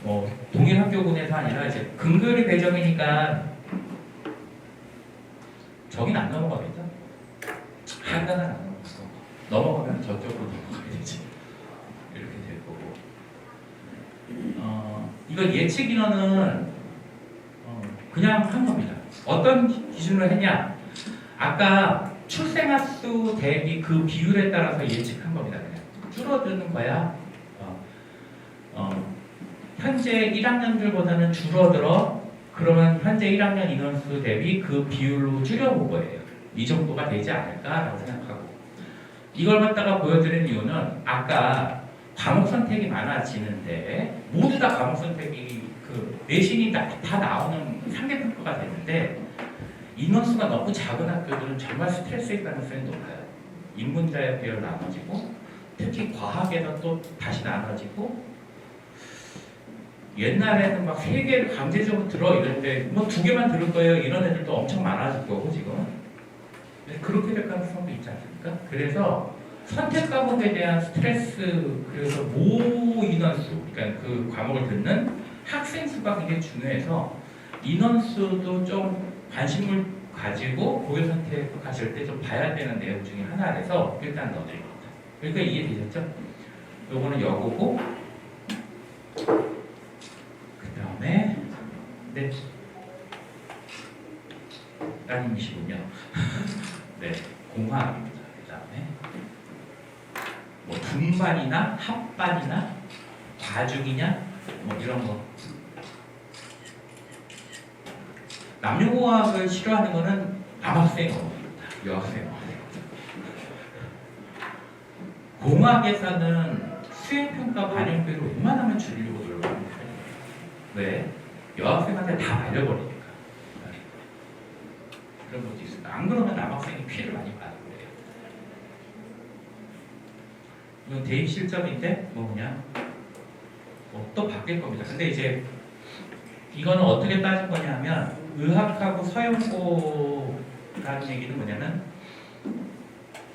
뭐 동일 학교군에서 아니라 이제 근거리 배정이니까 저긴 안 넘어가겠죠? 한단은 안 넘어가고 넘어가면 저쪽으로 넘어가야 되지. 이렇게 될 거고. 이건 예측 인원은 그냥 한 겁니다. 어떤 기준으로 했냐? 아까 출생아 수 대비 그 비율에 따라서 예측한 겁니다. 그냥 줄어드는 거야. 현재 1학년들보다는 줄어들어. 그러면 현재 1학년 인원수 대비 그 비율로 줄여볼 거예요. 이 정도가 되지 않을까라고 생각하고. 이걸 갖다가 보여드리는 이유는 아까 과목 선택이 많아지는데 모두 다 과목 선택이 그 내신이 다 나오는 상대평가가 되는데 인원수가 너무 작은 학교들은 정말 스트레스일 가능성이 높아요. 인문자의 계열 나눠지고 특히 과학에서 또 다시 나눠지고 옛날에는 막 3개를 강제적으로 들어 이랬는데 뭐 2개만 들을 거예요 이런 애들도 엄청 많아질 거고 지금 그렇게 될 가능성도 있지 않습니까? 그래서 선택 과목에 대한 스트레스 그래서 모 인원수 그러니까 그 과목을 듣는 학생 수가 굉장히 중요해서 인원수도 좀 관심을 가지고 고교 선택하실 때 좀 봐야 되는 내용 중에 하나라서 일단 넣어드립니다. 그러니까 이해되셨죠? 요거는 여고고 그 다음에 네 따님이시군요. 네 공학입니다. 그 다음에 뭐 분반이나 합반이나 과중이냐 뭐 이런 거. 남녀공학을 싫어하는 거는 남학생 어머니입니다. 여학생 어머니. 공학에서는 수행평가 반영비를 웬만하면 줄이려고 노력하는 편이에요. 왜? 여학생한테 다 말려버리니까. 그런 것도 있습니다. 안 그러면 남학생이 피해를 많이 받는 거예요. 이건 대입 실점인데 뭐 그냥 또 바뀔 겁니다. 근데 이제 이거는 어떻게 따진 거냐면 의학하고 서영고라는 얘기는 뭐냐면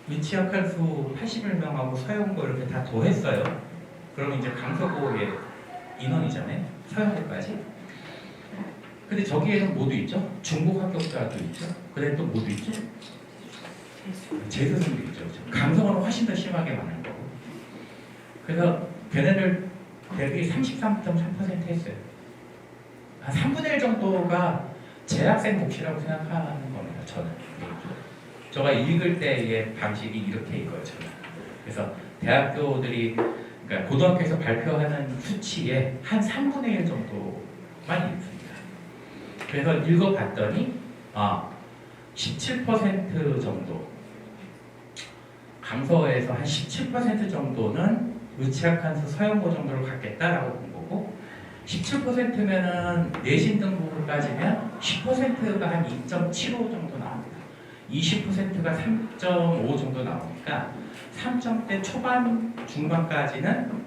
의치학한수 81명하고 서영고 이렇게 다 더했어요. 그러면 이제 강서고의 인원이잖아요. 서영고까지. 근데 저기에는 모두 있죠. 중국 합격자도 있죠. 그다음에 또 모두 있죠. 재수생도 있죠. 강서고는 훨씬 더 심하게 많은 거고. 그래서 걔네들 대비 33.3% 했어요. 한 3분의 1 정도가 재학생 몫이라고 생각하는 겁니다. 저는. 제가 읽을 때의 방식이 이렇게 읽어요. 저는. 그래서 대학교들이 그러니까 고등학교에서 발표하는 수치의 한 3분의 1 정도만 읽습니다. 그래서 읽어봤더니 17% 정도 강서에서 한 17% 정도는 의치학한수 서영고 정도를 갖겠다라고 본 거고 17%면은 내신 등급으로 따지면 10%가 한 2.75 정도 나옵니다. 20%가 3.5 정도 나오니까 3점대 초반 중반까지는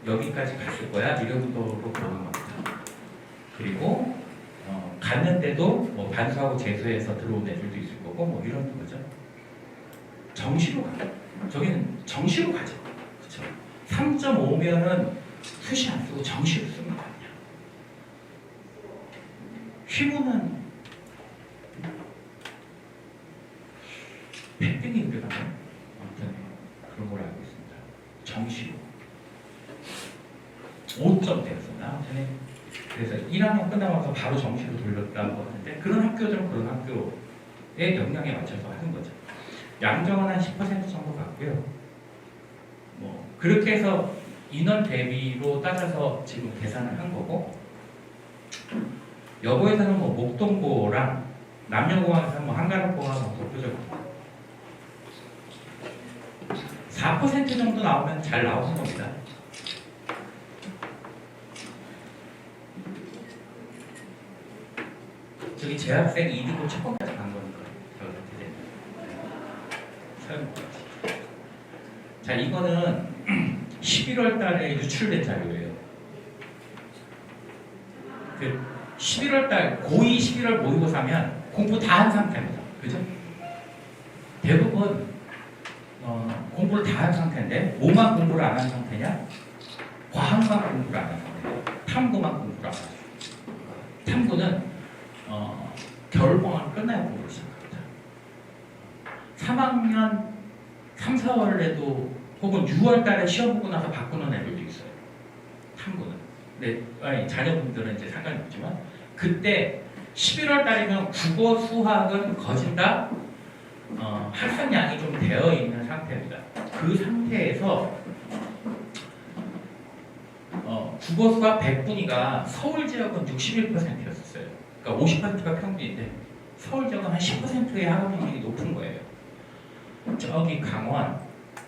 여기까지 갔을 거야 이 정도로 보는 겁니다. 그리고 갔는데도 뭐 반수하고 재수해서 들어온 애들도 있을 거고 뭐 이런 거죠. 정시로 가요. 저기는 정시로 가죠. 그렇죠? 3.5면은 수시 안 쓰고 정시로 씁니다. 휘무는 100등이 의뢰가요. 아무튼 그런 걸 알고 있습니다. 정시로 5점대였었나? 그래서 1학년 끝나고 바로 정시로 돌렸다고 하는데 그런 학교들은 그런 학교의 역량에 맞춰서 하는 거죠. 양정은 한 10% 정도 같고요. 뭐 그렇게 해서 인원 대비로 따져서 지금 계산을 한 거고 여고에서는 뭐 목동고랑 남녀공학에서는 뭐 한가롭고가 독보적입니다. 4% 정도 나오면 잘 나오는 겁니다. 저기 재학생 2등급 첫 번까지 간 거니까 자 이거는 11월 달에 유출된 자료예요. 그 11월 달 고2 11월 모의고사면 공부 다 한 상태입니다. 그죠? 대부분 공부를 다 한 상태인데 뭐만 공부를 안 한 상태냐? 과학만 공부를 안 한 상태냐? 탐구만 공부를 안 한 상태. 탐구는 겨울방학 끝나야 공부를 시작합니다. 3학년 3, 4월에도 혹은 6월 달에 시험 보고 나서 바꾸는 애들도 있어요. 탐구는. 근데 아니, 자녀분들은 이제 상관이 없지만 그때 11월 달이면 국어, 수학은 거진 다 학습량이 좀 되어 있는 상태입니다. 그 상태에서 국어, 수학 100분위가 서울 지역은 61%였었어요. 그러니까 50%가 평균인데 서울 지역은 한 10%의 학업능력이 높은 거예요. 저기 강원,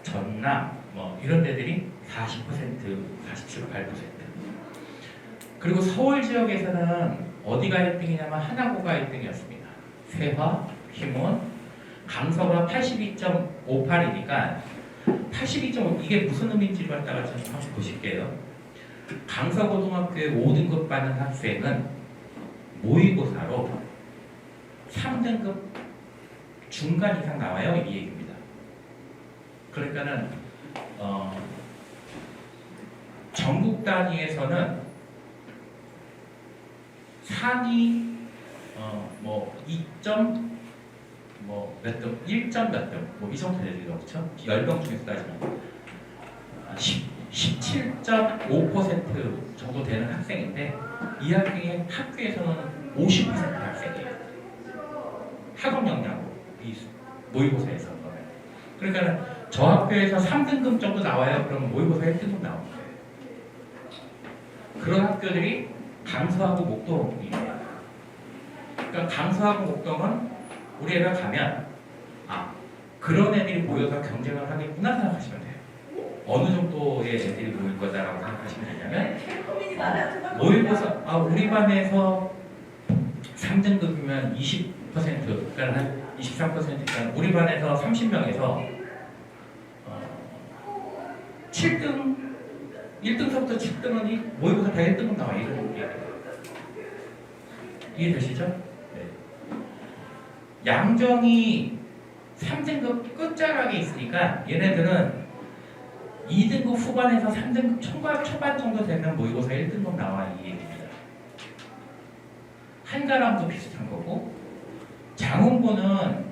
전남 뭐 이런 데들이 40%, 47, 8%. 그리고 서울 지역에서는 어디가 1등이냐면 하나고가 1등이었습니다. 세화, 희문, 강서가 82.58이니까 82.5 이게 무슨 의미인지를 갖다가 좀 한번 보실게요. 강서고등학교에 5등급 받는 학생은 모의고사로 3등급 중간 이상 나와요 이 얘기입니다. 그러니까는 전국 단위에서는 상위 뭐 2점 뭐 몇 등, 1점 몇 등, 뭐 이 정도 되죠, 그렇죠? 10명 중에서 따지면 17.5% 정도 되는 학생인데 이 학생의 학교에서는 50% 학생이에요. 학업 역량으로 이 모의고사에서 그러니까 저 학교에서 3등급 정도 나와요. 그러면 모의고사 1등급 나오는 거예요. 그런 학교들이 강서하고 목동이에요. 그러니까 강서하고 목동은 우리 애가 가면 그런 애들이 모여서 경쟁을 하겠구나 생각하시면 돼요. 어느 정도의 애들이 모일 거다라고 생각하시면 되냐면 모의고사 우리 반에서 3등급이면 20% 그러니까 한 23%니까 우리 반에서 30명에서 7등 1등서부터 7등은 모의고사 다 1등급 나와 이런 얘기예요. 이해되시죠? 네. 양정이 3등급 끝자락에 있으니까 얘네들은 2등급 후반에서 3등급 초반 정도 되면 모의고사 1등급 나와 이 얘기입니다. 한가람도 비슷한 거고 장훈고는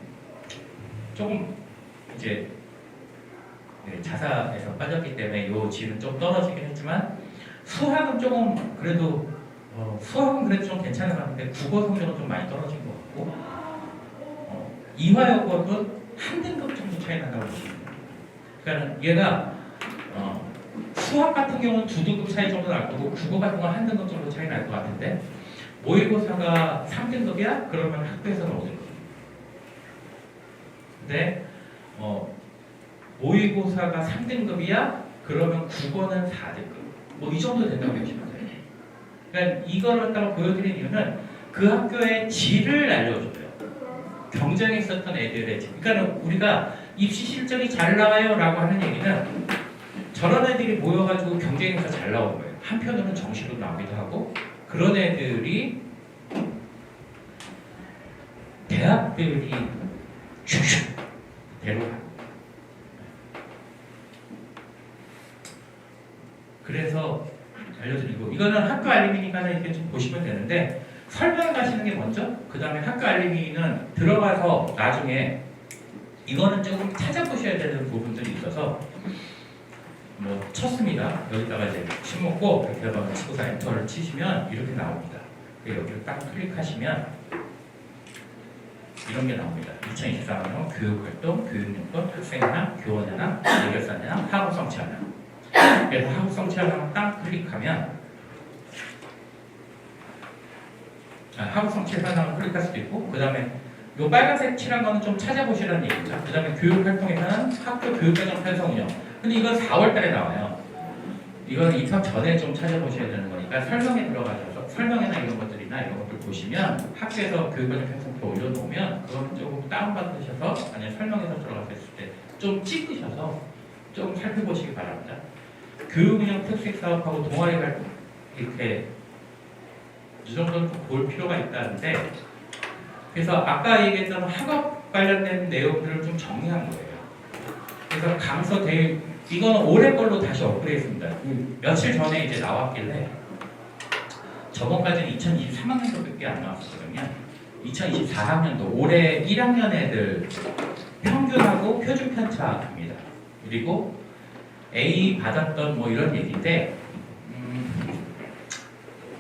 조금 이제 자사에서 빠졌기 때문에 요 질은 좀 떨어지긴 했지만 수학은 조금 그래도 수학은 그래도 좀 괜찮은 것 같은데 국어 성적은 좀 많이 떨어진 것 같고 이화여고도 한 등급 정도 차이 난다고 보시면 돼요. 그러니까 얘가 수학 같은 경우는 2등급 차이 정도 날 거고 국어 같은 건 한 등급 정도 차이 날 것 같은데 모의고사가 3등급이야? 그러면 학교에서는 5등급. 근데 모의고사가 3등급이야? 그러면 국어는 4등급. 뭐 이 정도 된다고 보시면 돼요. 그러니까 이걸 갖다가 보여드린 이유는 그 학교의 질을 알려줘요. 경쟁에 있었던 애들의 질. 그러니까 우리가 입시 실적이 잘 나와요 라고 하는 얘기는 저런 애들이 모여가지고 경쟁에서 잘 나오는 거예요. 한편으로는 정시로 나오기도 하고 그런 애들이 대학들이 슉슉 데려가. 그래서 알려드리고 이거는 학교 알림이니까 이렇게 좀 보시면 되는데 설명을 하시는 게 먼저 그 다음에 학교 알림이는 들어가서 나중에 이거는 조금 찾아보셔야 되는 부분들이 있어서 뭐 쳤습니다. 여기다가 이제 침 먹고 이렇게 해서 치고서 엔터를 치시면 이렇게 나옵니다. 여기를 딱 클릭하시면 이런 게 나옵니다. 2024년 교육활동, 교육용권, 학생회나 교원회나 예결사회나 학업성취하나. 그래서 학업성취하나 딱 클릭하면 학업성취하나 클릭할 수도 있고 그 다음에 요 빨간색 칠한 거는 좀 찾아보시라는 얘기죠. 그 다음에 교육활동에서는 학교 교육과정 편성 운영. 근데 이건 4월 달에 나와요. 이건 입학 전에 좀 찾아보셔야 되는 거니까 설명에 들어가셔서 설명이나 이런 것들이나 이런 것들 보시면 학교에서 교육과정 편성표 올려놓으면 그건 조금 다운받으셔서 아니면 설명에서 들어갔을 때 좀 찍으셔서 좀 살펴보시기 바랍니다. 교육운영 특색 사업하고 동아리 활동 이렇게 이 정도는 좀 볼 필요가 있다는데 그래서 아까 얘기했던 학업 관련된 내용들을 좀 정리한 거예요. 그래서 강서 대 이거는 올해 걸로 다시 업그레이드했습니다. 며칠 전에 이제 나왔길래 저번까지는 2023학년도밖에 안 나왔었거든요. 2024학년도 올해 1학년 애들 평균하고 표준 편차입니다. 그리고 A 받았던 뭐 이런 얘기인데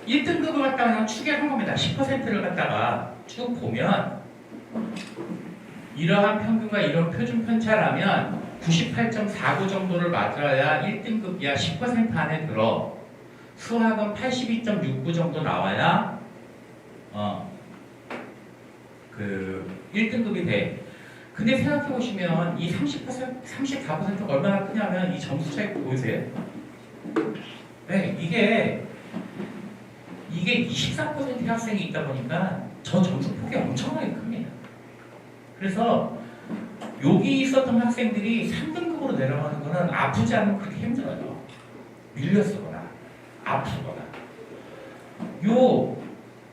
1등급을 갖다가 그냥 추계한 겁니다. 10%를 갖다가 쭉 보면 이러한 평균과 이런 표준 편차라면 98.49 정도를 맞아야 1등급이야 10% 안에 들어. 수학은 82.69 정도 나와야 그 1등급이 돼. 근데 생각해 보시면 이 34%가 얼마나 크냐면 이 점수 차이 보이세요? 네, 이게 24%의 학생이 있다 보니까 저 점수 폭이 엄청나게 큽니다. 그래서 여기 있었던 학생들이 3등급으로 내려가는 거는 아프지 않으면 그렇게 힘들어요. 밀렸거나 아프거나.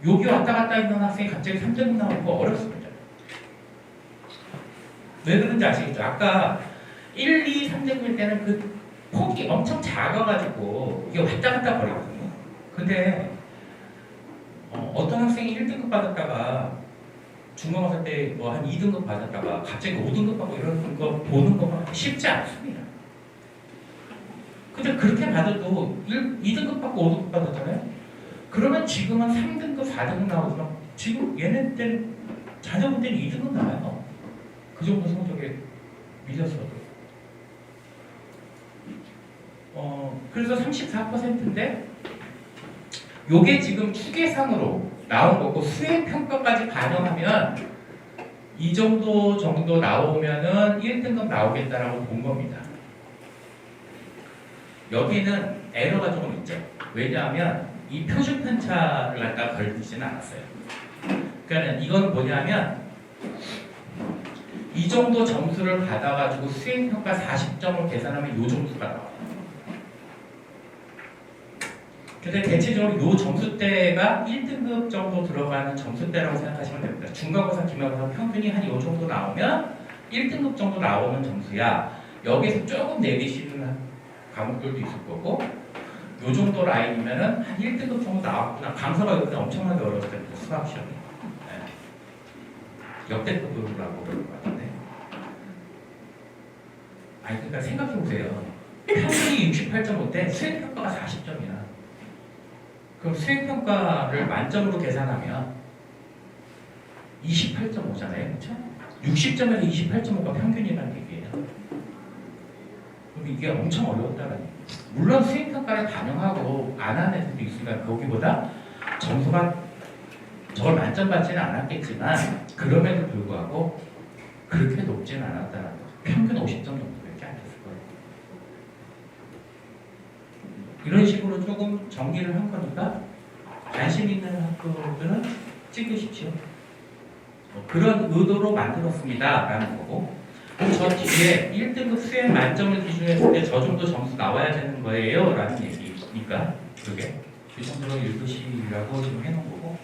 여기 왔다 갔다 있는 학생이 갑자기 3등급 나오는 거 어렵습니다. 왜 그런지 아시겠죠? 아까 1, 2, 3등급일 때는 그 폭이 엄청 작아가지고 이게 왔다 갔다 거리거든요. 근데 어떤 학생이 1등급 받았다가 중간고사 때 뭐 한 2등급 받았다가 갑자기 5등급 받고 이런 거 보는 거 쉽지 않습니다. 근데 그렇게 받아도 2등급 받고 5등급 받았잖아요. 그러면 지금은 3등급, 4등급 나오지만 지금 얘네 때는 자녀분 때는 2등급 나와요. 그 정도 성적에 밀렸어도. 그래서 34%인데 요게 지금 추계상으로 나온 거고 수행평가까지 반영하면 이 정도 나오면은 1등급 나오겠다라고 본 겁니다. 여기는 에러가 조금 있죠. 왜냐하면 이 표준 편차를 갖다 걸리지는 않았어요. 그러니까 이건 뭐냐면 이 정도 점수를 받아가지고 수행평가 40점을 계산하면 이 점수가 나와요. 근데 대체적으로 이 점수대가 1등급 정도 들어가는 점수대라고 생각하시면 됩니다. 중간고사, 기말고사 평균이 한 이 정도 나오면 1등급 정도 나오는 점수야. 여기서 조금 내리시는 과목들도 있을 거고 이 정도 라인이면은 한 1등급 정도 나왔구나. 강서가 이번에 엄청나게 어려웠을 때부터 수학 시험이. 네. 역대급이라고 그럴 것 같은데. 아니 그러니까 생각해보세요. 평균이 68.5대 수행평가가 40점이야. 그럼 수행평가를 만점으로 계산하면 28.5잖아요. 그렇죠? 60점에서 28.5가 평균이라는 얘기예요. 그럼 이게 엄청 어려웠다는 얘기예요. 물론 수행평가를 반영하고 안 하는 애들도 있으니까 거기보다 점수가 저걸 만점 받지는 않았겠지만 그럼에도 불구하고 그렇게 높지는 않았다는 거죠. 평균 50점 정도밖에 안 됐을 거예요. 이런 식으로 조금 정리를 한 거니까 관심 있는 학교들은 찍으십시오. 그런 의도로 만들었습니다 라는 거고 저 뒤에 1등급 수행 만점을 기준으로 했을 때 저 정도 점수 나와야 되는 거예요 라는 얘기니까 그게 그 정도로 읽으시라고 지금 해놓은 거고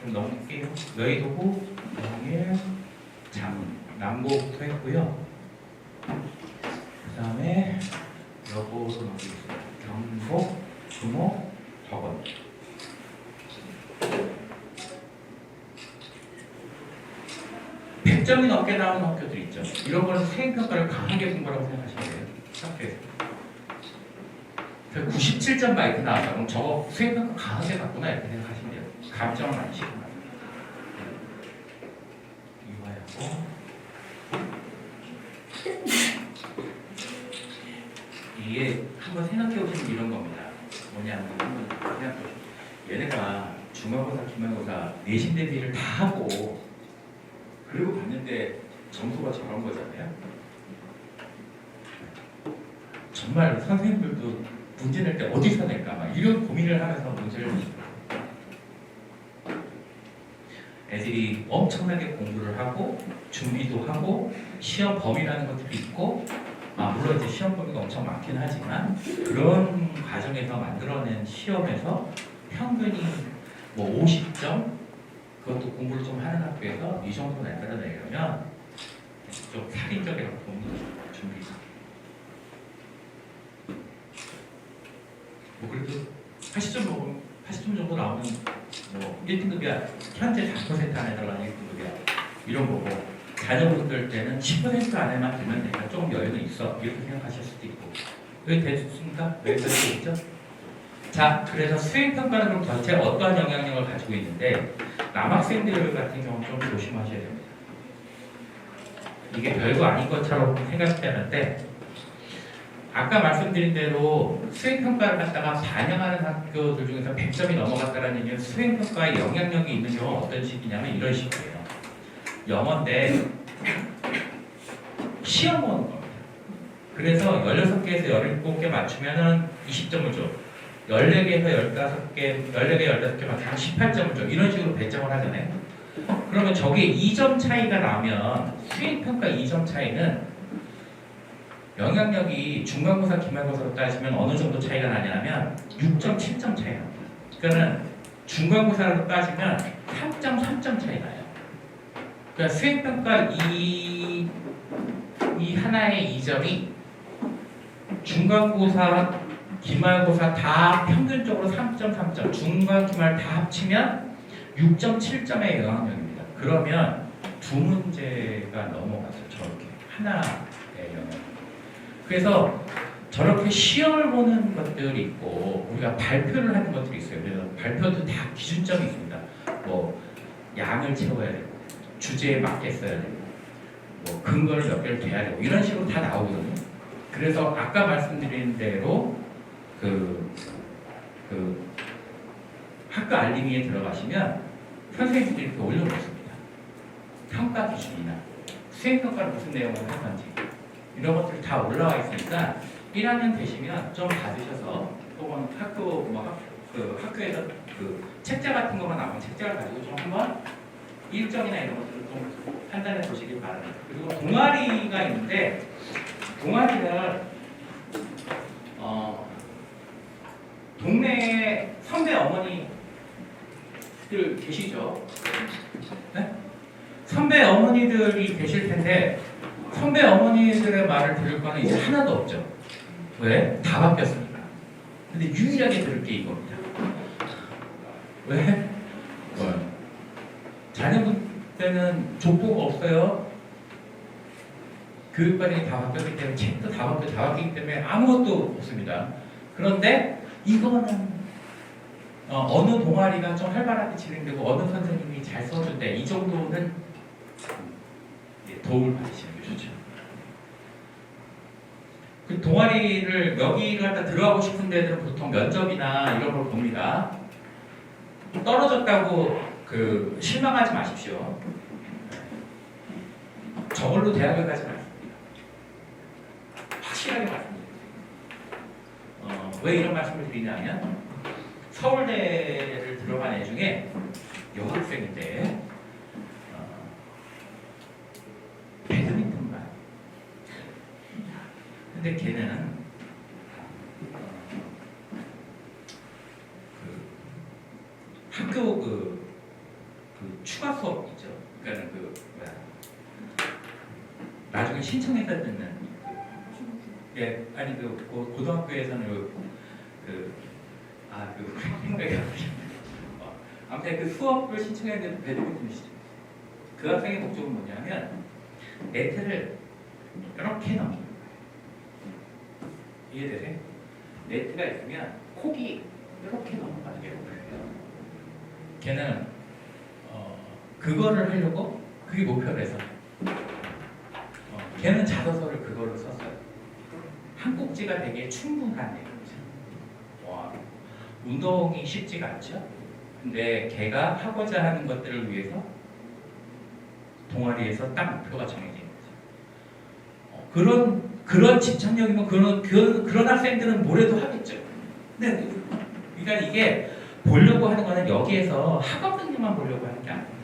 좀 넘길게요. 여의도고 영일 장문 남고부터 했고요. 그 다음에 여고로 넘기겠습니다. 경북, 주목, 덕원. 점이 넘게 나오는 학교들 있죠. 이런 거는 수행평가를 강하게 본 거라고 생각하시면 돼요. 학교에서. 97점 마이크 나왔다. 그럼 저거 수행평가 강하게 봤구나 이렇게 생각하시면 돼요. 감점을 많이 시키고 이화여고 이게 한번 생각해 보시면 이런 겁니다. 뭐냐면 한번 생각해 보시면 얘네가 중간고사, 기말고사 내신 대비를 다 하고 그리고 봤는데 점수가 저런 거잖아요. 정말 선생님들도 문제 낼 때 어디서 낼까 막 이런 고민을 하면서 문제를 냈어요. 애들이 엄청나게 공부를 하고 준비도 하고 시험 범위라는 것들이 있고 물론 이제 시험 범위가 엄청 많긴 하지만 그런 과정에서 만들어낸 시험에서 평균이 뭐 50점 그것도 공부를 좀 하는 학교에서 이 정도는 안 따라내려면 좀 살인적이라고 보는 준비. 뭐 그래도 80점 정도 나오면 뭐 1등급이야. 현재 4% 안에 들어가는 1등급이야. 이런 거고 자녀분들 때는 10% 안에만 되면 되니까 조금 여유는 있어. 이렇게 생각하실 수도 있고. 여기 됐습니까? 여기까지 있죠? 자, 그래서 수행평가는 그럼 전체 어떠한 영향력을 가지고 있는데 남학생들 같은 경우는 좀 조심하셔야 됩니다. 이게 별거 아닌 것처럼 생각되는데 아까 말씀드린 대로 수행평가를 갖다가 반영하는 학교들 중에서 100점이 넘어갔다는 얘기는 수행평가에 영향력이 있는 경우가 어떤 식이냐면 이런 식이에요. 영어인데 시험 보는 겁니다. 그래서 16개에서 17개 맞추면 20점을 줘. 14개에서 15개 맞추면 18점을 줘. 이런 식으로 배점을 하잖아요. 그러면 저게 2점 차이가 나면 수행평가 2점 차이는 영향력이 중간고사, 기말고사로 따지면 어느 정도 차이가 나냐면 6.7점 차이가 납니다. 그러니까 중간고사로 따지면 3.3점 차이 나요. 그러니까 수행평가 이 하나의 2점이 중간고사, 기말고사 다 평균적으로 3.3점, 중간, 기말 다 합치면 6.7점의 영향력입니다. 그러면 두 문제가 넘어가서 저렇게 하나의 영향력. 그래서 저렇게 시험을 보는 것들이 있고 우리가 발표를 하는 것들이 있어요. 그래서 발표도 다 기준점이 있습니다. 뭐 양을 채워야 되고 주제에 맞게 써야 되고 뭐 근거를 몇 개를 대야 되고 이런 식으로 다 나오거든요. 그래서 아까 말씀드린 대로 그 학교 알림이에 들어가시면 선생님들이 이렇게 올려놓습니다. 평가 기준이나 수행평가를 무슨 내용으로 할 건지 이런 것들이 다 올라와 있으니까 1학년 되시면 좀 받으셔서 혹은 학교에서 그 책자 같은 거가 나오면 책자를 가지고 좀 한번 일정이나 이런 것들을 좀 판단해 보시길 바랍니다. 그리고 동아리가 있는데 동아리는 동네에 선배 어머니들 계시죠? 네? 선배 어머니들이 계실 텐데 선배 어머니들의 말을 들을 거는 이제 하나도 없죠. 왜? 다 바뀌었으니까. 근데 유일하게 들을 게 이겁니다. 왜? 자녀분 때는 족보가 없어요. 교육과정이 다 바뀌었기 때문에 책도 다 바뀌기 때문에 아무것도 없습니다. 그런데 이거는 어느 동아리가 좀 활발하게 진행되고 어느 선생님이 잘 써줄 때 이 정도는 도움을 받으시는 게 좋죠. 그 동아리를 여기를 갖다 들어가고 싶은 데들은 보통 면접이나 이런 걸 봅니다. 떨어졌다고 실망하지 마십시오. 저걸로 대학을 가지 마십시오. 확실하게 말씀드립니다. 왜 이런 말씀을 드리냐면 서울대를 들어간 애 중에 여학생인데 배드민턴만. 근데 걔는 학교 추가 수업 있죠. 그러니까 나중에 신청해서 듣는 고등학교에서는 생각이 안 나죠. 아무튼 그 수업을 신청했는데 배드민턴이시죠. 그 학생의 목적은 뭐냐면 네트를 이렇게 넘기는 거예요. 이해되세요? 네트가 있으면 콕이 이렇게 넘어가는 게 목표예요. 걔는 그거를 하려고 그게 목표라서 걔는 자소서를 그걸로 썼어요. 한 꼭지가 되게 충분한 내용이죠. 와, 운동이 쉽지가 않죠. 근데 걔가 하고자 하는 것들을 위해서 동아리에서 딱 목표가 정해진 거죠. 그런 집착력이면 그런 학생들은 뭐래도 하겠죠. 근데 그러니까 이게 보려고 하는 거는 여기에서 학업능력만 보려고 하는 게 아니에요.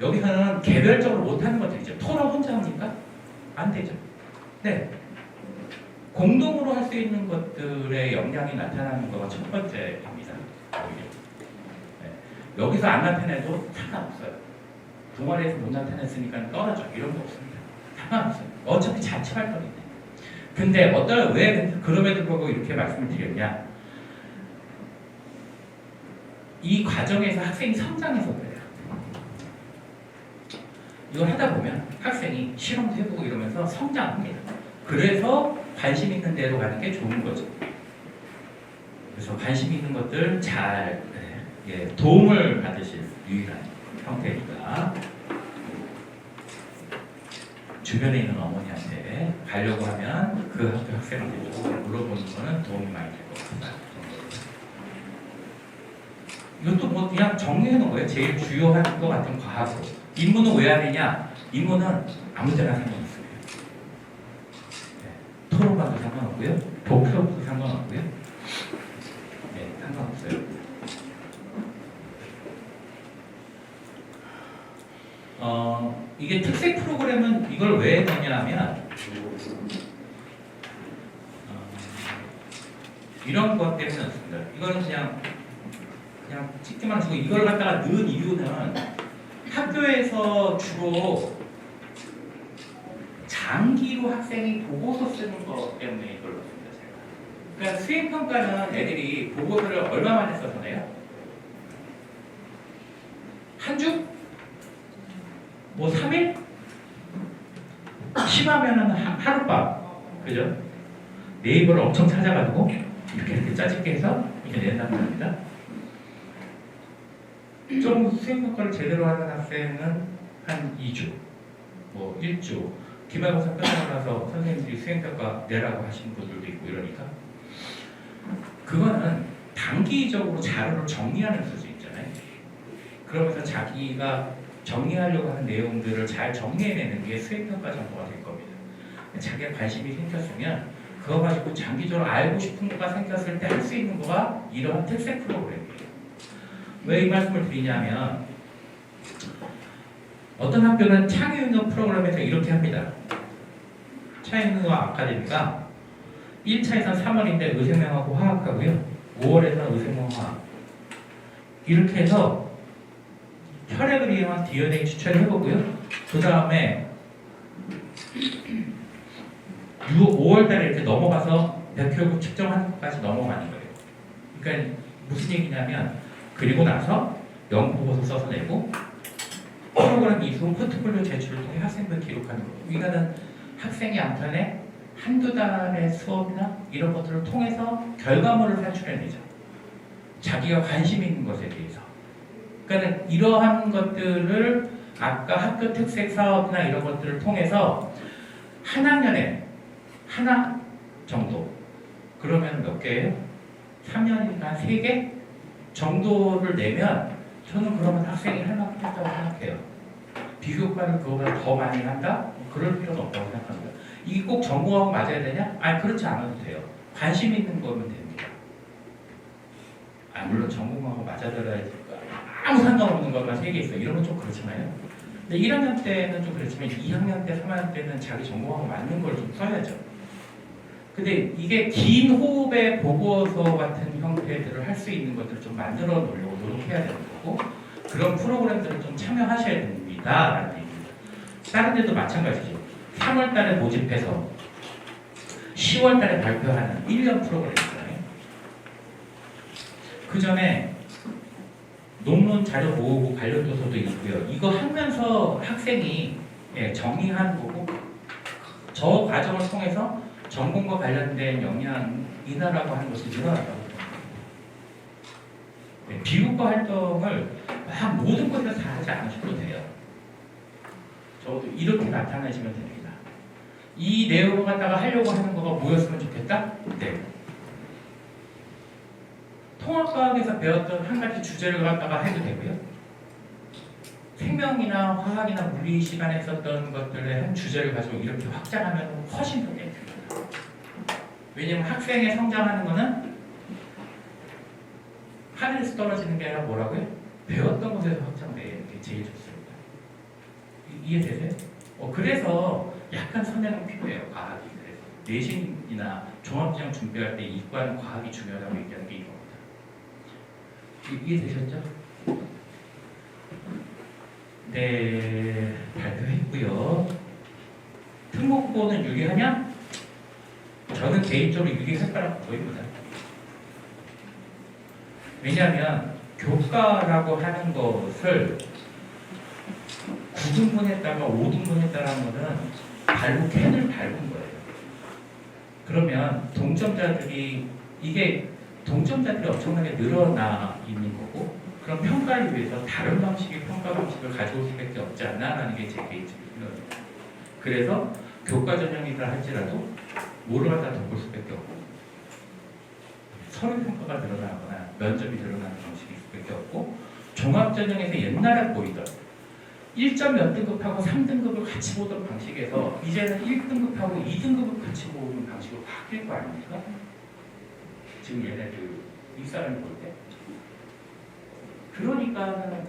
여기서는 개별적으로 못하는 것들이죠. 토론 혼자 합니까? 안 되죠. 네. 공동으로 할 수 있는 것들의 역량이 나타나는 거가 첫 번째입니다. 네. 여기서 안 나타내도 상관없어요. 동아리에서 못 나타냈으니까 떨어져. 이런 거 없습니다. 상관없어요. 어차피 자체 활동인데. 근데 왜 그럼에도 불구하고 이렇게 말씀을 드렸냐? 이 과정에서 학생이 성장해서 그래요. 이걸 하다 보면 학생이 실험도 해보고 이러면서 성장합니다. 그래서 관심 있는 데로 가는 게 좋은 거죠. 그래서 관심 있는 것들 잘 도움을 받으실 유일한 형태니까 주변에 있는 어머니한테 가려고 하면 그 학교 학생한테 조금 물어보는 거는 도움이 많이 될 것 같다. 이것도 뭐 그냥 정리해 놓은 거예요. 제일 주요한 것 같은 과학으로. 인문은 왜 하느냐? 인문은 아무 데나 상관없어요. 네. 토론과도 상관없고요. 독서도 상관없고요. 네, 상관없어요. 이게 특색 프로그램은 이걸 왜 넣냐 하면 이런 것 때문에 넣습니다. 이거는 그냥 찍기만 하시고 이걸 갖다가 넣은 이유는 학교에서 주로 장기로 학생이 보고서 쓰는 것 때문에 이걸 넣습니다. 제가. 그러니까 수행평가는 애들이 보고서를 얼마 만에 써서 내요? 한 주? 뭐 3일? 심하면은 하룻밤. 그죠? 네이버를 엄청 찾아가지고 이렇게 짜집게 해서 이렇게 낸단 말입니다. 좀 수행평가를 제대로 하는 학생은 한 2주, 뭐 1주. 기말고사 끝나고 나서 선생님들이 수행평가 내라고 하시는 분들도 있고 이러니까 그거는 단기적으로 자료를 정리하는 수준 있잖아요. 그러면서 자기가 정리하려고 하는 내용들을 잘 정리해내는 게 수행평가 정도가 될 겁니다. 자기가 관심이 생겼으면 그거 가지고 장기적으로 알고 싶은 거가 생겼을 때 할 수 있는 거가 이러한 특색 프로그램이에요. 왜 이 말씀을 드리냐면 어떤 학교는 창의응용 프로그램에서 이렇게 합니다. 창의응용 아카데미가 1차에서는 3월인데 의생명하고 화학하고요. 5월에서는 의생명 화학. 이렇게 해서 혈액을 이용한 DNA 추출을 해보고요. 그 다음에 5월달에 이렇게 넘어가서 백혈구 측정하는 것까지 넘어가는 거예요. 그러니까 무슨 얘기냐면 그리고 나서 연구보고서 써서 내고 프로그램 이후 포트폴리오 제출을 통해 학생들 기록하는 거예요. 이거는 학생이 양편에 한두 달의 수업이나 이런 것들을 통해서 결과물을 산출해내죠. 자기가 관심 있는 것에 대해서. 그러니까 이러한 것들을 아까 학교 특색 사업이나 이런 것들을 통해서 한 학년에 하나 정도 그러면 몇 개예요? 3년이니까 3개 정도를 내면 저는 그러면 학생이 할 만큼 했다고 생각해요. 비교과를 그거보다 더 많이 한다? 그럴 필요는 없다고 생각합니다. 이게 꼭 전공하고 맞아야 되냐? 아니 그렇지 않아도 돼요. 관심 있는 거면 됩니다. 물론 전공하고 맞아들어야 아무 상관없는 것만 3개 있어요. 이런 건 좀 그렇잖아요. 근데 1학년 때는 좀 그렇지만 2학년 때, 3학년 때는 자기 전공하고 맞는 걸 좀 써야죠. 근데 이게 긴 호흡의 보고서 같은 형태들을 할 수 있는 것들을 좀 만들어 놓으려고 노력해야 되는 거고 그런 프로그램들을 좀 참여하셔야 됩니다. 라는 얘기입니다. 다른 데도 마찬가지죠. 3월 달에 모집해서 10월 달에 발표하는 1년 프로그램 있잖아요. 그 전에 논문 자료 모으고 관련 도서도 있고요. 이거 하면서 학생이 정리하는 거고 저 과정을 통해서 전공과 관련된 역량이나라고 하는 것이 늘어난다고 봅니다. 비교과 활동을 막 모든 곳에서 다 하지 않으셔도 돼요. 적어도 이렇게 나타내시면 됩니다. 이 내용을 갖다가 하려고 하는 거가 뭐였으면 좋겠다? 네. 통합과학에서 배웠던 한 가지 주제를 갖다가 해도 되고요. 생명이나 화학이나 물리 시간에 썼던 것들의 한 주제를 가지고 이렇게 확장하면 훨씬 더 깨끗합니다. 왜냐면 학생의 성장하는 거는 하늘에서 떨어지는 게 아니라 뭐라고요? 배웠던 곳에서 확장되는 게 제일 좋습니다. 이해되세요? 그래서 약간 선행은 필요해요. 과학이. 그래서 내신이나 종합지정 준비할 때 이과는 과학이 중요하다고 얘기하는 게 이겁니다. 이해되셨죠? 네, 발표했고요. 특목고는 유리하냐? 저는 개인적으로 유리할 거라고 보입니다. 왜냐하면 교과라고 하는 것을 9등분했다가 5등분했다는 것은 발로 캔을 밟은 거예요. 그러면 동점자들이 이게 동점자들이 엄청나게 늘어나 있는 거고, 그럼 평가를 위해서 다른 방식의 평가 방식을 가져올 수밖에 없지 않나라는 게 제 개인적인 생각입니다. 그래서 교과 전형이라 할지라도 뭐를 갖다 덮을 수밖에 없고, 서류 평가가 늘어나거나 면접이 늘어나는 방식일 수밖에 없고, 종합 전형에서 옛날에 보이던 1점 몇 등급하고 3등급을 같이 보던 방식에서 이제는 1등급하고 2등급을 같이 보는 방식으로 바뀔 거 아닙니까? 지금 얘네들 입사를 볼 때. 그러니까는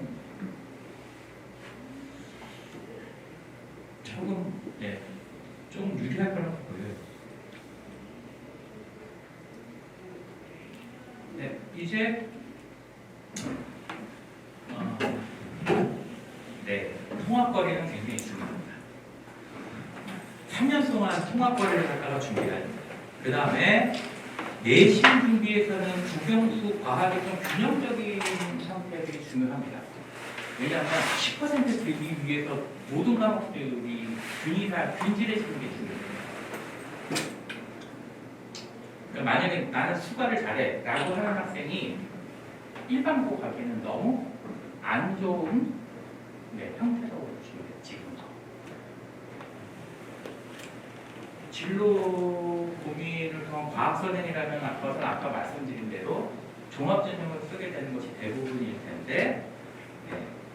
조금 좀 유리할 거라고 보여요. 네, 이제 통합거리는 굉장히 중요합니다. 3년 동안 통합거리를 갖다가 준비해야 됩니다. 그 다음에 내신 준비에서는 국영수 과학의 좀 균형적인 형태들이 중요합니다. 왜냐하면 10% 들기 위해서 모든 과목들이 균질해지는 게 중요해요. 그러니까 만약에 나는 수가를 잘해 라고 하는 학생이 일반고 가기에는 너무 안 좋은 형태로 지금 진로 고민을 통한 과학선행이라는 것은 아까 말씀드린 대로 종합전형을 쓰게 되는 것이 대부분일 텐데,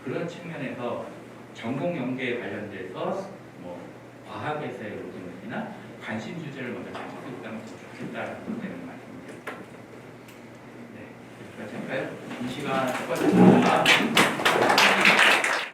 그런 측면에서 전공 연계에 관련돼서 과학에서의 로드맵이나 관심 주제를 먼저 가지고 있다면 더 좋겠다는 말씀입니다. 네, 여기까지 할까요? 이 시간 수고하셨습니다.